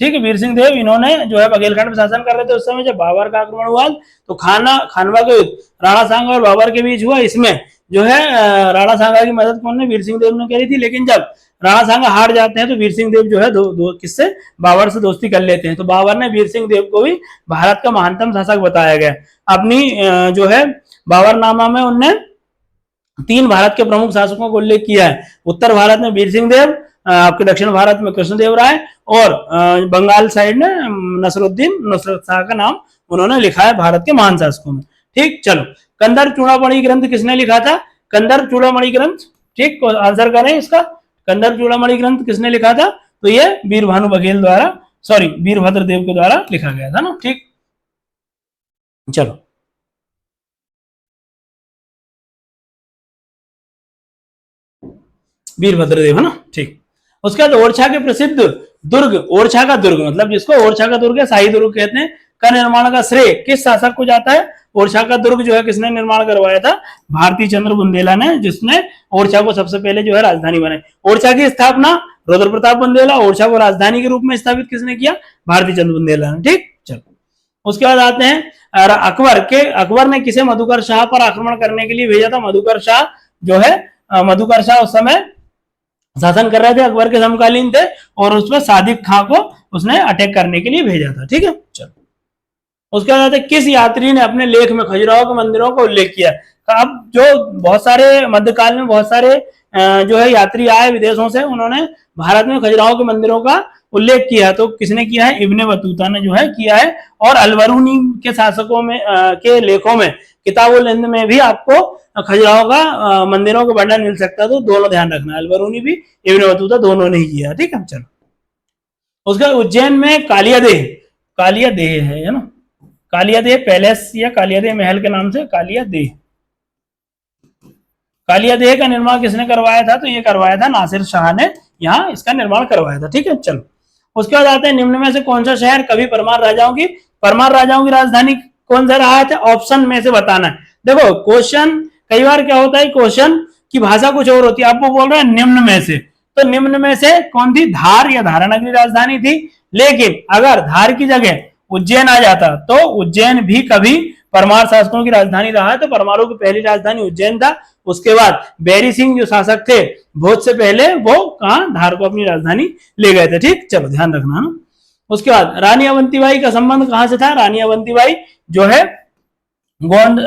ठीक है, वीर सिंह देव इन्होंने जो है बघेलखंड में शासन कर रहे थे उस समय जब बाबर का आक्रमण हुआ। तो खानवा के युद्ध राणा सांगा और बाबर के बीच हुआ। इसमें जो है राणा सांगा की मदद कौन ने? वीर सिंह देव ने करी थी। लेकिन जब राणा सांगा हार जाते हैं तो वीर सिंह देव जो है किससे? बाबर से दोस्ती कर लेते हैं। तो बाबर ने वीर सिंह देव को भी भारत का महानतम शासक बताया गया। अपनी जो है बाबरनामा में उनने 3 भारत के प्रमुख शासकों को उल्लेख किया है। उत्तर भारत में वीर सिंह देव, आपके दक्षिण भारत में कृष्णदेव राय, और बंगाल साइड में नुसरत शाह का नाम उन्होंने लिखा है भारत के महान शासकों में। ठीक, चलो। कंदर चूड़ामणि ग्रंथ किसने लिखा था? कंदर चूड़ामणि ग्रंथ, ठीक, आंसर करें इसका। कंदर चूड़ामणि ग्रंथ किसने लिखा था? तो ये वीरभानु बघेल द्वारा, सॉरी वीरभद्र देव के द्वारा लिखा गया था ना। ठीक, चलो। वीरभद्र देव है ना। ठीक, उसके बाद ओरछा के प्रसिद्ध दुर्ग, ओरछा का दुर्ग मतलब जिसको ओरछा का दुर्ग है, शाही दुर्ग कहते हैं, का निर्माण का श्रेय किस शासक को जाता है? ओरछा का दुर्ग जो है किसने निर्माण करवाया था? भारती चंद्र बुंदेला ने, जिसने ओरछा को सबसे पहले जो है राजधानी बनाई। ओरछा की स्थापना रुद्र प्रताप बुंदेला, ओरछा को राजधानी के रूप में स्थापित किसने किया? भारती चंद्र बुंदेला ने। ठीक, चलो। उसके बाद आते हैं अकबर ने किसे मधुकर शाह पर आक्रमण करने के लिए भेजा था? मधुकर शाह जो है, मधुकर शाह उस समय शासन कर रहे थे, अकबर के समकालीन थे, और उसमें सादिक खां को उसने अटैक करने के लिए भेजा था। ठीक है, चलो। उसके बाद किस यात्री ने अपने लेख में खजुराहो के मंदिरों का उल्लेख किया? अब जो बहुत सारे मध्यकाल में बहुत सारे जो है यात्री आए विदेशों से, उन्होंने भारत में खजुराहो के मंदिरों का उल्लेख किया। तो किसने किया है? इब्ने बतूता ने जो है किया है। और अलबरूनी के शासकों में के लेखों में किताबुल हिंद में भी आपको खजुराहो का मंदिरों का वर्णन मिल सकता है। तो दोनों ध्यान रखना, अलबरूनी भी इब्ने बतूता दोनों ने ही किया। ठीक है, चलो। उसका उज्जैन में कालियादेह है ना, कालियादेह पैलेस या कालियादेह महल के नाम से कालियादेह का निर्माण किसने करवाया था? तो ये करवाया था नासिर शाह ने, यहाँ इसका निर्माण करवाया था। ठीक है, चलो। उसके बाद आते हैं निम्न में से कौन सा शहर कभी परमार राजाओं की राजधानी कौन सा रहा है? ऑप्शन में से बताना है। देखो क्वेश्चन कई बार क्या होता है, क्वेश्चन की भाषा कुछ और होती है, आपको बोल रहा है निम्न में से, तो निम्न में से कौन थी? धार या धारानगरी राजधानी थी। लेकिन अगर धार की जगह उज्जैन आ जाता तो उज्जैन भी कभी परमार शासकों की राजधानी रहा है। तो परमारों की पहली राजधानी उज्जैन था। उसके बाद बैरी सिंह जो शासक थे भोज से पहले, वो कहा धार को अपनी राजधानी ले गए थे। ठीक, चलो ध्यान रखना ना। उसके बाद रानी अवंतीबाई का संबंध कहां से था? रानी अवंतीबाई जो है गोंड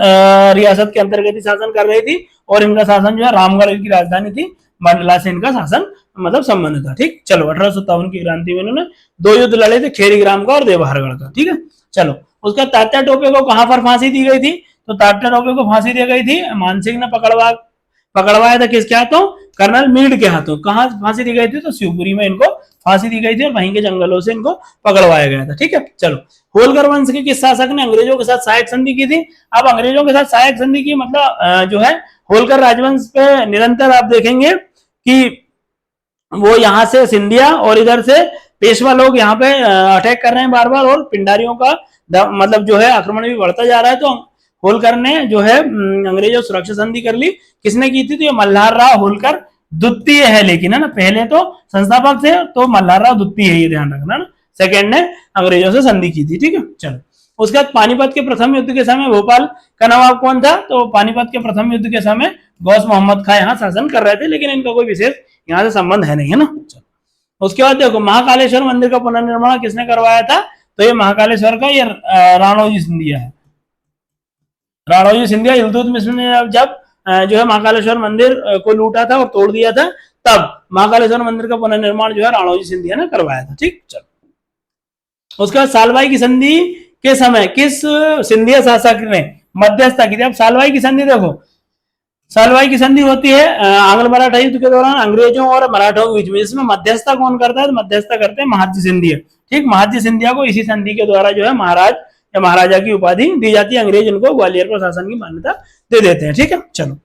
रियासत के अंतर्गत ही शासन कर रही थी, और इनका शासन जो है रामगढ़ की राजधानी थी मंडला से इनका शासन मतलब संबंध था। ठीक, चलो 1857 की क्रांति में इन्होंने 2 युद्ध लड़े थे, खेरीग्राम का और देवहारगढ़ का। ठीक है, चलो उसका तात्या टोपे को कहां पर फांसी दी गई थी? तो तात्या टोपे को फांसी दी गई थी मानसिंह ने पकड़वाया था किसके हाथों? कर्नल मीड के हाथों। कहां फांसी दी गई थी? तो शिवपुरी में इनको फांसी दी गई थी और वहीं के जंगलों से इनको पकड़वाया गया था। ठीक है, चलो होलकर वंश के किस शासक ने अंग्रेजों के साथ सहायक संधि की थी? अब अंग्रेजों के साथ सहायक संधि की मतलब जो है होलकर राजवंश पे निरंतर आप देखेंगे कि वो यहाँ से सिंधिया और इधर से पेशवा लोग यहाँ पे अटैक कर रहे हैं बार बार, और पिंडारियों का मतलब जो है आक्रमण भी बढ़ता जा रहा है। तो होलकर ने जो है अंग्रेजों सुरक्षा संधि कर ली। किसने की थी? तो ये मल्हार राव होलकर द्वितीय है, लेकिन है ना, पहले तो संस्थापक थे तो मल्हार राव द्वितीय है, ये ध्यान रखना ना। सेकेंड ने अंग्रेजों से संधि की थी। ठीक है, चलो उसके बाद पानीपत के प्रथम युद्ध के समय भोपाल का नवाब कौन था? तो पानीपत के प्रथम युद्ध के समय गौस मोहम्मद खां यहाँ शासन कर रहे थे, लेकिन इनका कोई विशेष यहाँ से संबंध है नहीं, है ना। उसके बाद देखो महाकालेश्वर मंदिर का पुनर्निर्माण किसने करवाया था? तो ये महाकालेश्वर का ये राणोजी सिंधिया है। राणोजी सिंधिया इल्तुतमिश ने जब जो है महाकालेश्वर मंदिर को लूटा था और तोड़ दिया था, तब महाकालेश्वर मंदिर का पुनर्निर्माण जो है राणोजी सिंधिया ने करवाया था। ठीक, चलो उसके बाद सालभाई की संधि के समय किस सिंधिया शासक ने मध्यस्थता की थी? अब सालभाई की संधि देखो, सालभाई की संधि होती है आंग्ल मराठा युद्ध के दौरान अंग्रेजों और मराठों के बीच में। इसमें मध्यस्थता कौन करता है? तो मध्यस्थता करते हैं महादजी सिंधिया। ठीक, महादजी सिंधिया को इसी संधि के द्वारा जो है महाराज या महाराजा की उपाधि दी जाती है। अंग्रेज उनको ग्वालियर पर शासन की मान्यता दे देते हैं। ठीक है, चलो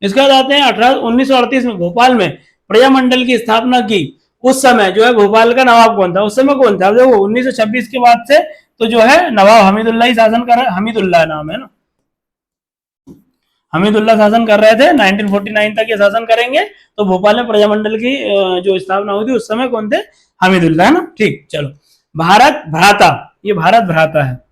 इसके बाद आते हैं 1938 में भोपाल में प्रजामंडल की स्थापना की। उस समय जो है भोपाल का नवाब कौन था? उस समय कौन था? देखो 1926 के बाद से तो जो है नवाब हमीदुल्लाह ही शासन कर रहे, हमीदुल्लाह नाम है ना, हमीदुल्लाह शासन कर रहे थे। 1949 तक ये शासन करेंगे। तो भोपाल में प्रजामंडल की जो स्थापना हुई थी उस समय कौन थे? हमीदुल्लाह, है ना। ठीक, चलो भारत भ्राता, ये भारत भ्राता है।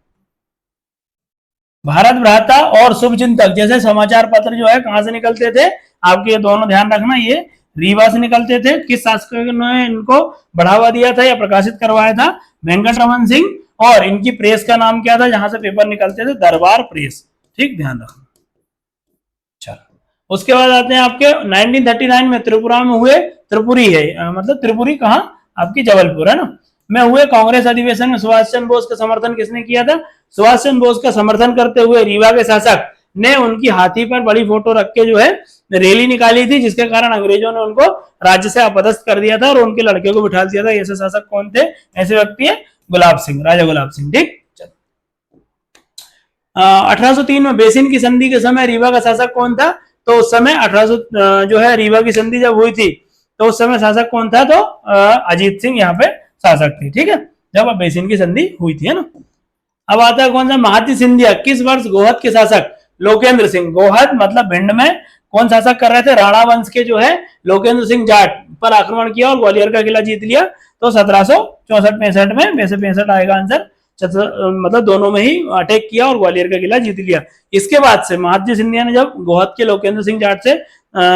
भारत भ्राता और शुभचिंतक जैसे समाचार पत्र जो है कहां से निकलते थे? आपके ये दोनों ध्यान रखना, ये रीवा से निकलते थे। किस शासक ने इनको बढ़ावा दिया था या प्रकाशित करवाया था? वेंकटरमन सिंह। और इनकी प्रेस का नाम क्या था जहां से पेपर निकलते थे? दरबार प्रेस। ठीक, ध्यान रखना। चलो उसके बाद आते हैं आपके 1939 में त्रिपुरा में हुए, त्रिपुरी है मतलब त्रिपुरी कहां? आपकी जबलपुर, है ना, में हुए कांग्रेस अधिवेशन में सुभाष चंद्र बोस का समर्थन किसने किया था? सुभाष चंद्र बोस का समर्थन करते हुए रीवा के शासक ने उनकी हाथी पर बड़ी फोटो रख के जो है रैली निकाली थी, जिसके कारण अंग्रेजों ने उनको राज्य से अपदस्थ कर दिया था और उनके लड़के को बिठा दिया था। ऐसे शासक कौन थे? ऐसे व्यक्ति है गुलाब सिंह, राजा गुलाब सिंह। ठीक, 1803 में बेसिन की संधि के समय रीवा का शासक कौन था? तो उस समय 1800 जो है रीवा की संधि जब हुई थी तो उस समय शासक कौन था? तो अजीत सिंह यहाँ पे शासक थे। ठीक है, जब बेसिन की संधि हुई थी, है ना। अब आता है कौन सा? महादजी सिंधिया किस वर्ष गोहद के शासक लोकेंद्र सिंह, गोहद मतलब भिंड में कौन शासक कर रहे थे? राणा वंश के जो है लोकेंद्र सिंह जाट पर आक्रमण किया और ग्वालियर का किला जीत लिया। तो 1764-65 में, वैसे 65 आएगा आंसर, मतलब दोनों में ही अटैक किया और ग्वालियर का किला जीत लिया। इसके बाद से महादजी सिंधिया ने जब गोहद के लोकेंद्र सिंह जाट से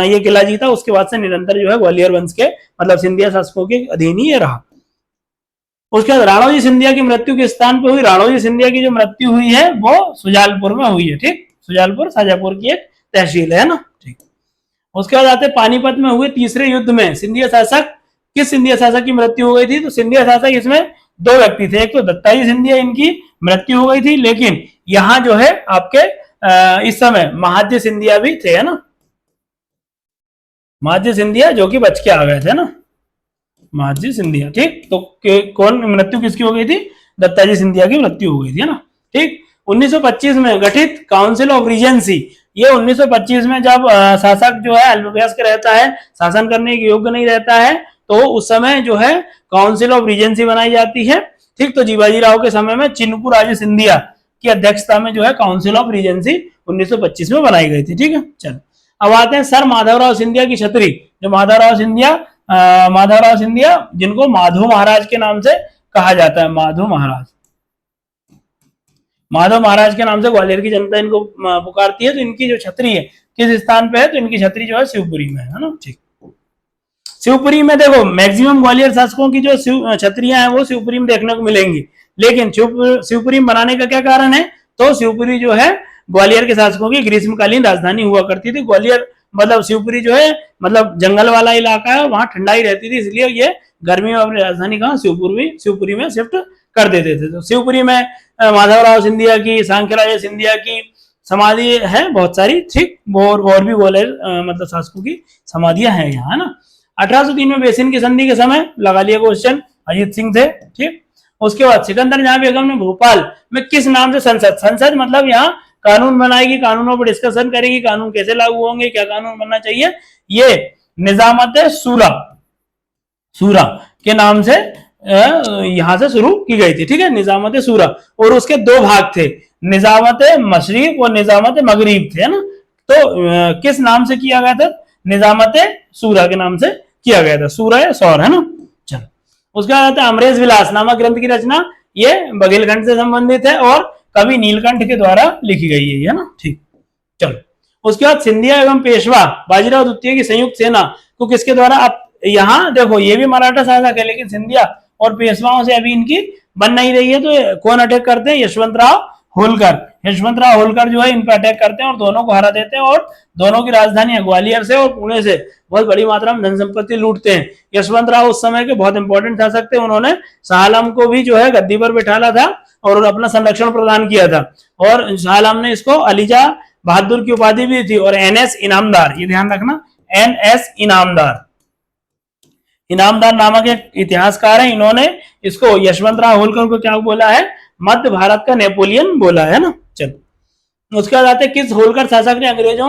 ये किला जीता, उसके बाद से निरंतर जो है ग्वालियर वंश के मतलब सिंधिया शासकों के अधीन ही रहा। उसके बाद राणोजी सिंधिया की मृत्यु किस स्थान पर हुई? राणोजी सिंधिया की जो मृत्यु हुई है वो सुजालपुर में हुई है। ठीक, सुजालपुर शाजापुर की एक तहसील है ना। ठीक, उसके बाद आते पानीपत में हुए तीसरे युद्ध में सिंधिया शासक, किस सिंधिया शासक की मृत्यु हो गई थी? तो सिंधिया शासक इसमें 2 व्यक्ति थे। एक तो दत्ताजी सिंधिया, इनकी मृत्यु हो गई थी, लेकिन यहाँ जो है आपके इस समय महादजी सिंधिया भी थे, है ना, महादजी सिंधिया जो कि बच के आ गए थे ना, महादजी सिंधिया। ठीक, तो कौन मृत्यु किसकी हो गई थी? दत्ताजी सिंधिया की मृत्यु हो गई थी, है ना। ठीक, 1925 में गठित काउंसिल ऑफ रीजेंसी, ये 1925 में जब शासक जो है अल्पवयस्क रहता है, शासन करने के योग्य नहीं रहता है, तो उस समय जो है काउंसिल ऑफ रीजेंसी बनाई जाती है। ठीक, तो जीवाजी राव के समय में चिनकू राजे सिंधिया की अध्यक्षता में जो है काउंसिल ऑफ रीजेंसी 1925 में बनाई गई थी। ठीक है, चलो अब आते हैं सर माधवराव सिंधिया की छतरी। जो माधवराव सिंधिया जिनको माधव महाराज के नाम से कहा जाता है, माधव महाराज के नाम से ग्वालियर की जनता इनको पुकारती है। तो इनकी जो छतरी है किस स्थान पे है? तो इनकी छतरी जो है शिवपुरी में है ना। ठीक, शिवपुरी में देखो मैक्सिमम ग्वालियर शासकों की जो छतरियां हैं वो शिवपुरी में देखने को मिलेंगी, लेकिन शिवपुरी बनाने का क्या कारण है? तो शिवपुरी जो है ग्वालियर के शासकों की ग्रीष्मकालीन राजधानी हुआ करती थी। ग्वालियर मतलब शिवपुरी जो है मतलब जंगल वाला इलाका है, वहां ठंडाई रहती थी, इसलिए ये गर्मी में अपनी राजधानी कहाँ शिवपुरी में शिफ्ट कर देते थे। तो शिवपुरी में माधवराव सिंधिया की, सांख्यराज सिंधिया की समाधि है बहुत सारी, ठीक, और भी बोले मतलब शासकों की समाधियां हैं यहाँ, है ना। 1803 में बेसिन की संधि के समय, लगा लिया क्वेश्चन, अजीत सिंह थे, ठीक। उसके बाद सिकंदर जहां बेगम ने भोपाल में किस नाम से संसद मतलब यहाँ कानून बनाएगी, कानूनों पर डिस्कशन करेगी, कानून कैसे लागू होंगे, क्या कानून बनना चाहिए, ये निजामत सूरा के नाम से यहां से शुरू की गई थी, ठीक है, निजामत सूरा। और उसके दो भाग थे, निजामत मशरिक और निजामत मगरिब थे, है ना। तो किस नाम से किया गया था, निजामत सूरा के नाम से किया गया था, सूरा या सौर, है ना। चलो उसके बाद अमरेश विलास नामक ग्रंथ की रचना, ये बघेलखंड से संबंधित है और कवि नीलकंठ के द्वारा लिखी गई है ना, ठीक। चलो उसके बाद सिंधिया एवं पेशवा बाजीराव द्वितीय की संयुक्त सेना को किसके द्वारा, अब यहाँ देखो ये भी मराठा शासक है, लेकिन सिंधिया और पेशवाओं से अभी इनकी बन नहीं रही है, तो कौन अटैक करते हैं, यशवंतराव होलकर जो है इन पर अटैक करते हैं और दोनों को हरा देते हैं, और दोनों की राजधानी ग्वालियर से और पुणे से बहुत बड़ी मात्रा में धन संपत्ति लूटते हैं। यशवंतराव उस समय के बहुत इंपॉर्टेंट शासक थे, उन्होंने शाह आलम को भी जो है गद्दी पर बैठाला था और अपना संरक्षण प्रदान किया था, और शाह आलम ने इसको अलीजा बहादुर की उपाधि भी थी, और एनएस इनामदार, ये ध्यान रखना, एनएस इनामदार नामक एक इतिहासकार है, इन्होंने इसको यशवंतराव होलकर को क्या बोला है, मध्य भारत का नेपोलियन बोला है ना। चलो उसके बाद आते किस होलकर शासक ने अंग्रेजों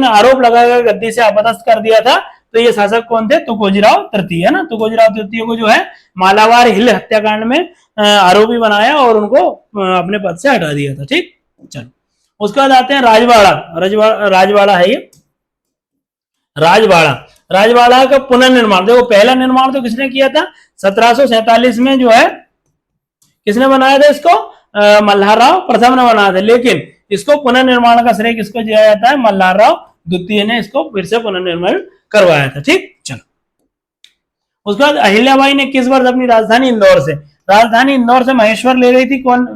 ने आरोप लगाकर गद्दी से अपदस्थ कर दिया था, तो ये शासक कौन थे, तुकोजीराव तृतीय, है ना। तुकोजीराव तृतीय को जो है मालाबार हिल हत्याकांड में आरोपी बनाया और उनको अपने पद से हटा दिया था, ठीक। चलो उसके बाद आते हैं राजवाड़ा है ये, राजवाड़ा का पुनर्निर्माण, देखो पहला निर्माण तो किसने किया था, 1747 में जो है किसने बनाया था इसको, मल्हारराव प्रथम ने बनाया था, लेकिन इसको पुनर्निर्माण का श्रेय किसको दिया जाता है, मल्हारराव द्वितीय ने इसको फिर से पुनर्निर्माण करवाया था, ठीक। चलो उसके बाद अहिल्याबाई ने किस वर्ष अपनी राजधानी इंदौर से महेश्वर ले गई थी, कौन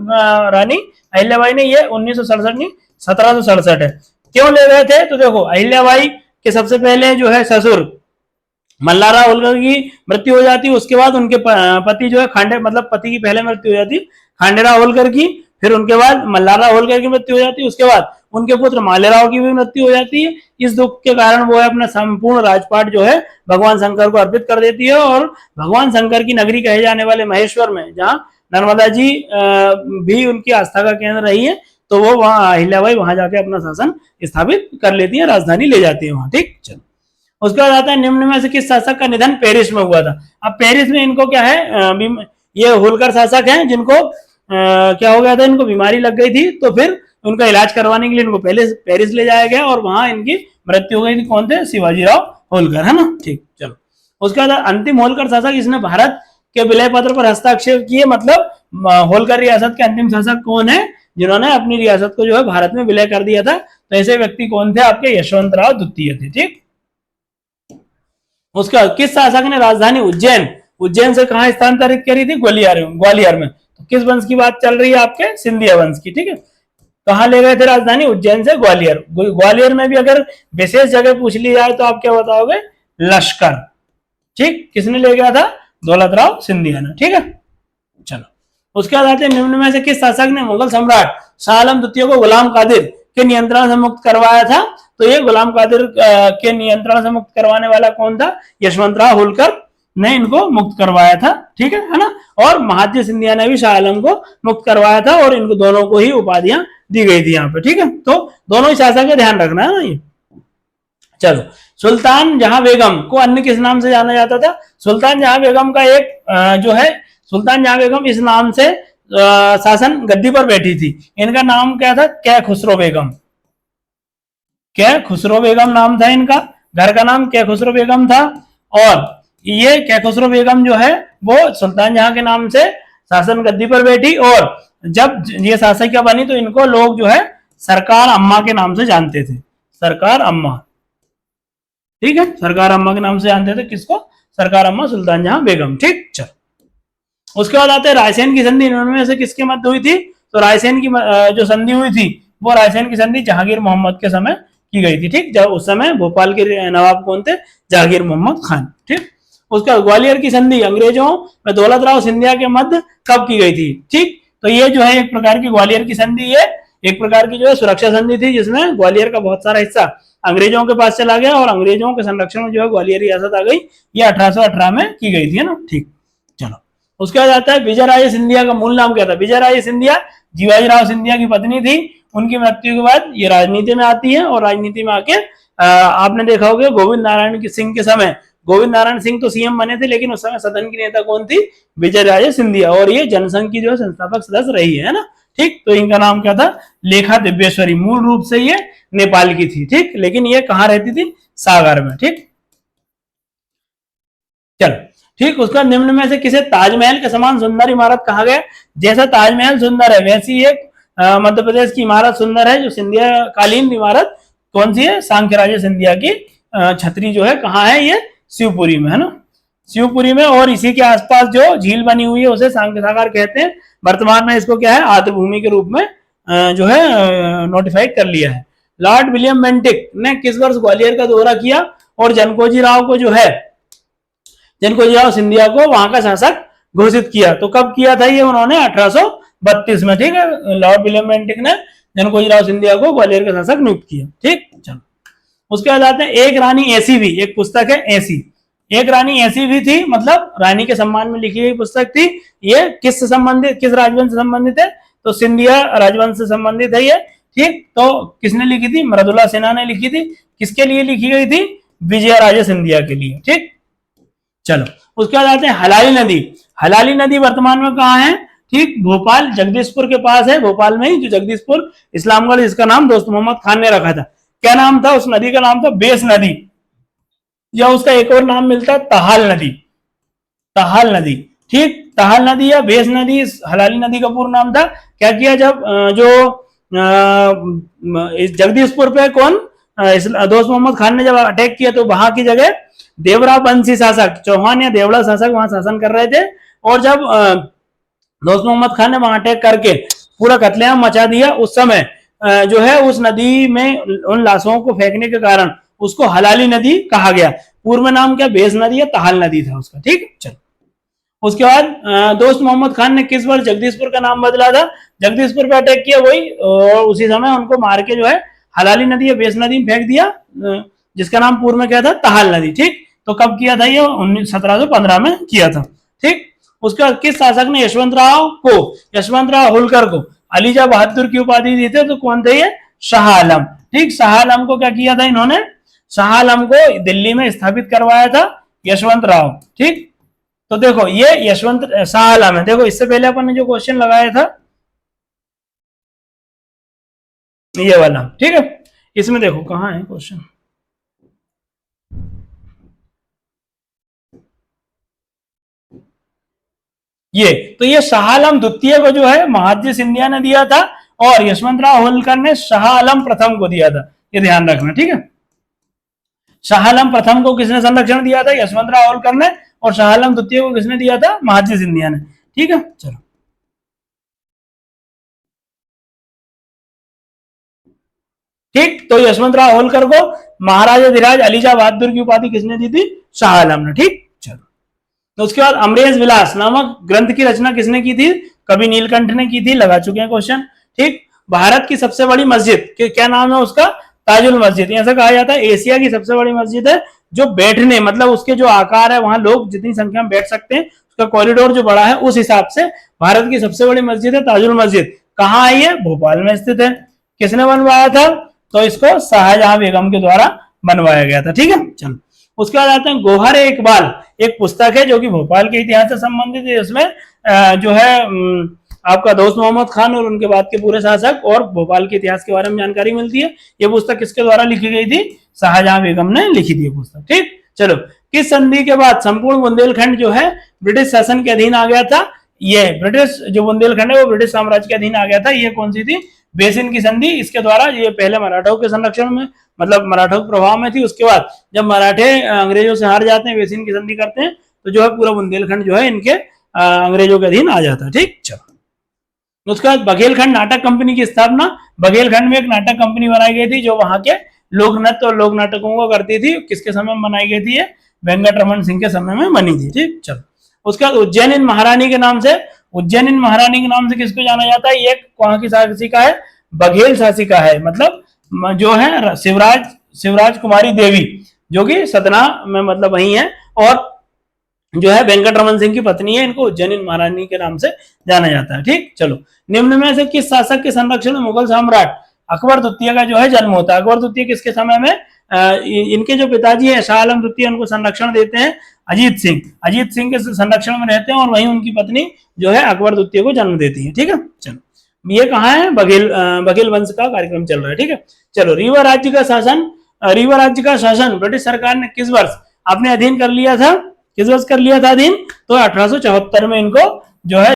रानी अहिल्याबाई ने, ये 1967 नहीं 1767 है। क्यों ले गए थे, तो देखो अहिल्याबाई के सबसे पहले जो है ससुर मल्हारराव होलकर की मृत्यु हो जाती, उसके बाद उनके पति जो है पति की पहले मृत्यु हो जाती खांडेराव होलकर की, फिर उनके बाद मल्हारराव होलकर की मृत्यु हो जाती है, उसके बाद उनके पुत्र मालेराव की भी मृत्यु हो जाती है। इस दुख के कारण वो है अपना संपूर्ण राजपाट जो है भगवान शंकर को अर्पित कर देती है, और भगवान शंकर की नगरी कहे जाने वाले महेश्वर में, जहाँ नर्मदा जी भी उनकी आस्था का केंद्र रही है, तो वो वहां अहिल्याबाई वहां जाके अपना शासन स्थापित कर लेती है, राजधानी ले जाती है वहां, ठीक। चलो उसके बाद आता है निम्न में से किस शासक का निधन पेरिस में हुआ था। अब पेरिस में इनको क्या है, ये होलकर शासक हैं जिनको क्या हो गया था, इनको बीमारी लग गई थी, तो फिर उनका इलाज करवाने के लिए इनको पहले पेरिस ले जाया गया और वहां इनकी मृत्यु हो गई थी। कौन थे, शिवाजीराव होलकर, है ना, ठीक। चलो उसके बाद अंतिम होलकर शासक, इसने भारत के विलय पत्र पर हस्ताक्षर किए, मतलब होलकर रियासत के अंतिम शासक कौन है, जिन्होंने अपनी रियासत को जो है भारत में विलय कर दिया था, तो ऐसे व्यक्ति कौन थे आपके, यशवंतराव द्वितीय थे, ठीक। उसका किस शासक ने राजधानी उज्जैन से कहां स्थानांतरित करी थी, ग्वालियर में। तो किस वंश की बात चल रही है आपके, सिंधिया वंश की, ठीक है। कहां ले गए थे राजधानी, उज्जैन से ग्वालियर में भी अगर विशेष जगह पूछ ली जाए तो आप क्या बताओगे, लश्कर, ठीक। किसने ले गया था, दौलतराव सिंधिया ने, ठीक है। चलो उसके बाद आते हैं निम्न में से किस शासक ने मुगल सम्राट शाह आलम द्वितीय को गुलाम कादिर के नियंत्रण से मुक्त करवाया था, तो ये गुलाम कादिर के नियंत्रण से मुक्त करवाने वाला कौन था, यशवंतराव होलकर ने इनको मुक्त करवाया था, ठीक है ना। और महादजी सिंधिया ने भी शाह आलम को मुक्त करवाया था, और इनको दोनों को ही उपाधियां दी गई थी यहाँ पे, ठीक है। तो दोनों ही शासक का ध्यान रखना है ना ये। चलो सुल्तान जहां बेगम को अन्य किस नाम से जाना जाता था, सुल्तान जहां बेगम का एक जो है, सुल्तान जहां बेगम इस नाम से शासन गद्दी पर बैठी थी। इनका नाम क्या था, कै खुसरो बेगम नाम था इनका, घर का नाम कै खुसरो बेगम था, और ये कै खुसरो बेगम जो है वो सुल्तान जहां के नाम से शासन गद्दी पर बैठी, और जब ये शासकिया बनी तो इनको लोग जो है सरकार अम्मा के नाम से जानते थे, सरकार अम्मा, ठीक है, सरकार अम्मा के नाम से जानते थे किसको, सरकार अम्मा सुल्तान जहां बेगम, ठीक। चलो उसके बाद आते हैं रायसेन की संधि इनमें से किसके मध्य हुई थी, तो रायसेन की जो संधि हुई थी वो रायसेन की संधि जहांगीर मोहम्मद के समय की गई थी। ठीक, जब उस समय भोपाल के नवाब कौन थे? जहांगीर मोहम्मद खान। ठीक, उसका ग्वालियर की संधि अंग्रेजों में दौलत राव सिंधिया के मध्य कब की गई थी? ठीक, तो ये जो है एक प्रकार की ग्वालियर की संधि, ये एक प्रकार की जो है सुरक्षा संधि थी, जिसमें ग्वालियर का बहुत सारा हिस्सा अंग्रेजों के पास चला गया और अंग्रेजों के संरक्षण में जो है ग्वालियर रियासत आ गई। ये 1818 में की गई थी, है ना। ठीक, चलो उसके बाद आता है विजय राजे सिंधिया का मूल नाम क्या था? विजय राजे सिंधिया जीवाजी राव सिंधिया की पत्नी थी। उनकी मृत्यु के बाद ये राजनीति में आती है और राजनीति में आके आपने देखा होगा गोविंद नारायण सिंह के समय, गोविंद नारायण सिंह तो सीएम बने थे, लेकिन उस समय सदन की नेता कौन थी? विजय राजे सिंधिया, और ये जनसंघ की जो है संस्थापक सदस्य रही है ना। ठीक, तो इनका नाम क्या था? लेखा दिव्येश्वरी। मूल रूप से ये नेपाल की थी। ठीक, लेकिन ये कहां रहती थी? सागर में। ठीक, चलो ठीक, उसका निम्न में से किसे ताजमहल के समान सुंदर इमारत कहा गया? जैसा ताजमहल सुंदर है वैसी एक मध्य प्रदेश की इमारत सुंदर है, जो सिंधिया कालीन इमारत कौन सी है? सांख्यराज सिंधिया की छतरी जो है कहाँ है? ये शिवपुरी में, है ना, शिवपुरी में। और इसी के आसपास जो झील बनी हुई है उसे सांख्य सागर कहते हैं। वर्तमान में इसको क्या है? आर्द्रभूमि के रूप में जो है नोटिफाई कर लिया है। लॉर्ड विलियम बेंटिक ने किस वर्ष ग्वालियर का दौरा किया और जनकोजी राव को जो है, जनकोजी राव सिंधिया को वहां का शासक घोषित किया? तो कब किया था ये उन्होंने? 1832 में। ठीक है, लॉर्ड विलियम बेंटिक ने जनकोजी राव सिंधिया को ग्वालियर का शासक नियुक्त किया। ठीक, चलो उसके बाद आते हैं एक रानी ऐसी भी, एक पुस्तक है ऐसी, एक रानी ऐसी भी थी, मतलब रानी के सम्मान में लिखी गई पुस्तक थी। ये किस संबंधित, किस राजवंश से संबंधित है? तो सिंधिया राजवंश से संबंधित है ये। ठीक, तो किसने लिखी थी? मृदुला सिन्हा ने लिखी थी। किसके लिए लिखी गई थी? विजय राजे सिंधिया के लिए। ठीक, चलो उसके बाद आते हैं हलाली नदी। हलाली नदी वर्तमान में कहाँ है? ठीक, भोपाल जगदीशपुर के पास है। भोपाल में ही जो जगदीशपुर इस्लामगढ़, जिसका नाम दोस्त मोहम्मद खान ने रखा था। क्या नाम था उस नदी का? नाम था बेस नदी, या उसका एक और नाम मिलता है तहाल नदी। तहाल नदी। ठीक, तहाल नदी या बेस नदी हलाली नदी का पूर्ण नाम था। क्या किया जब जो जगदीशपुर पे कौन दोस्त मोहम्मद खान ने जब अटैक किया, तो वहां की जगह देवरा बंसी शासक, चौहान या देवड़ा शासक वहां शासन कर रहे थे। और जब दोस्त मोहम्मद खान ने वहां अटैक करके पूरा कत्लेआम मचा दिया, उस समय जो है उस नदी में उन लाशों को फेंकने के कारण उसको हलाली नदी कहा गया। पूर्व में नाम क्या? बेस नदी या तहाल नदी था उसका। ठीक, चलो उसके बाद दोस्त मोहम्मद खान ने किस वर्ष जगदीशपुर का नाम बदला था? जगदीशपुर पे अटैक किया वही, और उसी समय उनको मार के जो है हलाली नदी या बेस नदी में फेंक दिया, जिसका नाम पूर्व में क्या था? तहाल नदी। ठीक, तो कब किया था ये? 1715 में किया था। ठीक, उसके बाद किस शासक ने यशवंत राव होलकर को अलीजा बहादुर की उपाधि दी थी? तो कौन थे ये? शाह आलम। ठीक, शाह आलम को क्या किया था इन्होंने? शाह आलम को दिल्ली में स्थापित करवाया था यशवंत राव। ठीक, तो देखो ये यशवंत शाह आलम है। देखो इससे पहले अपन ने जो क्वेश्चन लगाया था ये वाला, ठीक है, इसमें देखो कहां है क्वेश्चन। ये तो ये शाह आलम द्वितीय को जो है महादजी सिंधिया ने दिया था, और यशवंतराव होलकर ने शाह आलम प्रथम को दिया था। ये ध्यान रखना, ठीक है। शाह आलम प्रथम को किसने संरक्षण दिया था? यशवंतराव होलकर ने। और शाह आलम द्वितीय को किसने दिया था? महादजी सिंधिया ने। ठीक है, चलो ठीक, तो यशवंतराव होलकर को महाराजा धीराज अलीजा बहादुर की उपाधि किसने दी थी? शाह आलम ने। ठीक, चलो तो उसके बाद अमरेश विलास नामक ग्रंथ की रचना किसने की थी? कवि नीलकंठ ने की थी। लगा चुके हैं क्वेश्चन। ठीक, भारत की सबसे बड़ी मस्जिद क्या नाम है उसका? ताजुल मस्जिद। ऐसा कहा जाता है एशिया की सबसे बड़ी मस्जिद है, जो बैठने मतलब उसके जो आकार है वहां लोग जितनी संख्या में बैठ सकते हैं, उसका कॉरिडोर जो बड़ा है उस हिसाब से भारत की सबसे बड़ी मस्जिद है ताजुल मस्जिद। कहाँ है ये? भोपाल में स्थित है। किसने बनवाया था? तो इसको शाहजहां बेगम के द्वारा बनवाया गया था। ठीक है, चलो उसके बाद आते हैं गोहर इकबाल। एक पुस्तक है जो कि भोपाल के इतिहास से संबंधित है। इसमें जो है आपका दोस्त मोहम्मद खान और उनके बाद के पूरे शासक और भोपाल के इतिहास के बारे में जानकारी मिलती है। ये पुस्तक किसके द्वारा लिखी गई थी? शाहजहां बेगम ने लिखी थी पुस्तक। ठीक, चलो किस संधि के बाद संपूर्ण बुंदेलखंड जो है ब्रिटिश शासन के अधीन आ गया था? ये ब्रिटिश जो बुंदेलखंड है वो ब्रिटिश साम्राज्य के अधीन आ गया था। ये कौन सी थी? बेसिन की संधि। इसके द्वारा ये पहले मराठों के संरक्षण में मतलब मराठों के प्रभाव में थी। उसके बाद जब मराठे अंग्रेजों से हार जाते हैं, बेसिन की संधि करते हैं, तो जो है पूरा बुंदेलखंड जो है इनके अंग्रेजों के अधीन आ जाता है। ठीक, चलो उसके बाद बघेलखंड नाटक कंपनी की स्थापना। बघेलखंड में एक नाटक कंपनी बनाई गई थी जो वहां के लोक नृत्य और लोक नाटकों को करती थी। किसके समय में बनाई गई थी? ये वेंकटरमन सिंह के समय में बनी थी। ठीक, चलो। उसके बाद उज्जैन महारानी के नाम से, उज्जैन महारानी के नाम से किसको जाना जाता है? ये वहां की शासिका है, बघेल शासिका है, मतलब जो है शिवराज कुमारी देवी, जो कि सतना में मतलब वही है, और जो है वेंकटरमन सिंह की पत्नी है। इनको उज्जैन महारानी के नाम से जाना जाता है। ठीक, चलो। निम्न में से किस शासक के संरक्षण में मुगल सम्राट अकबर द्वितीय का जो है जन्म होता है? अकबर द्वितीय किसके समय में? इनके जो पिताजी है शाह आलम द्वितीय, उनको संरक्षण देते हैं अजीत सिंह। अजीत सिंह के संरक्षण में रहते हैं और वहीं उनकी पत्नी जो है अकबर द्वितीय को जन्म देती है। ठीक है, चलो। ये कहाँ है? बघेल वंश का कार्यक्रम चल रहा है। ठीक है, चलो। रीवा राज्य का शासन ब्रिटिश सरकार ने किस वर्ष अपने अधीन कर लिया था? किस वर्ष कर लिया था अधीन? तो 1874 में इनको जो है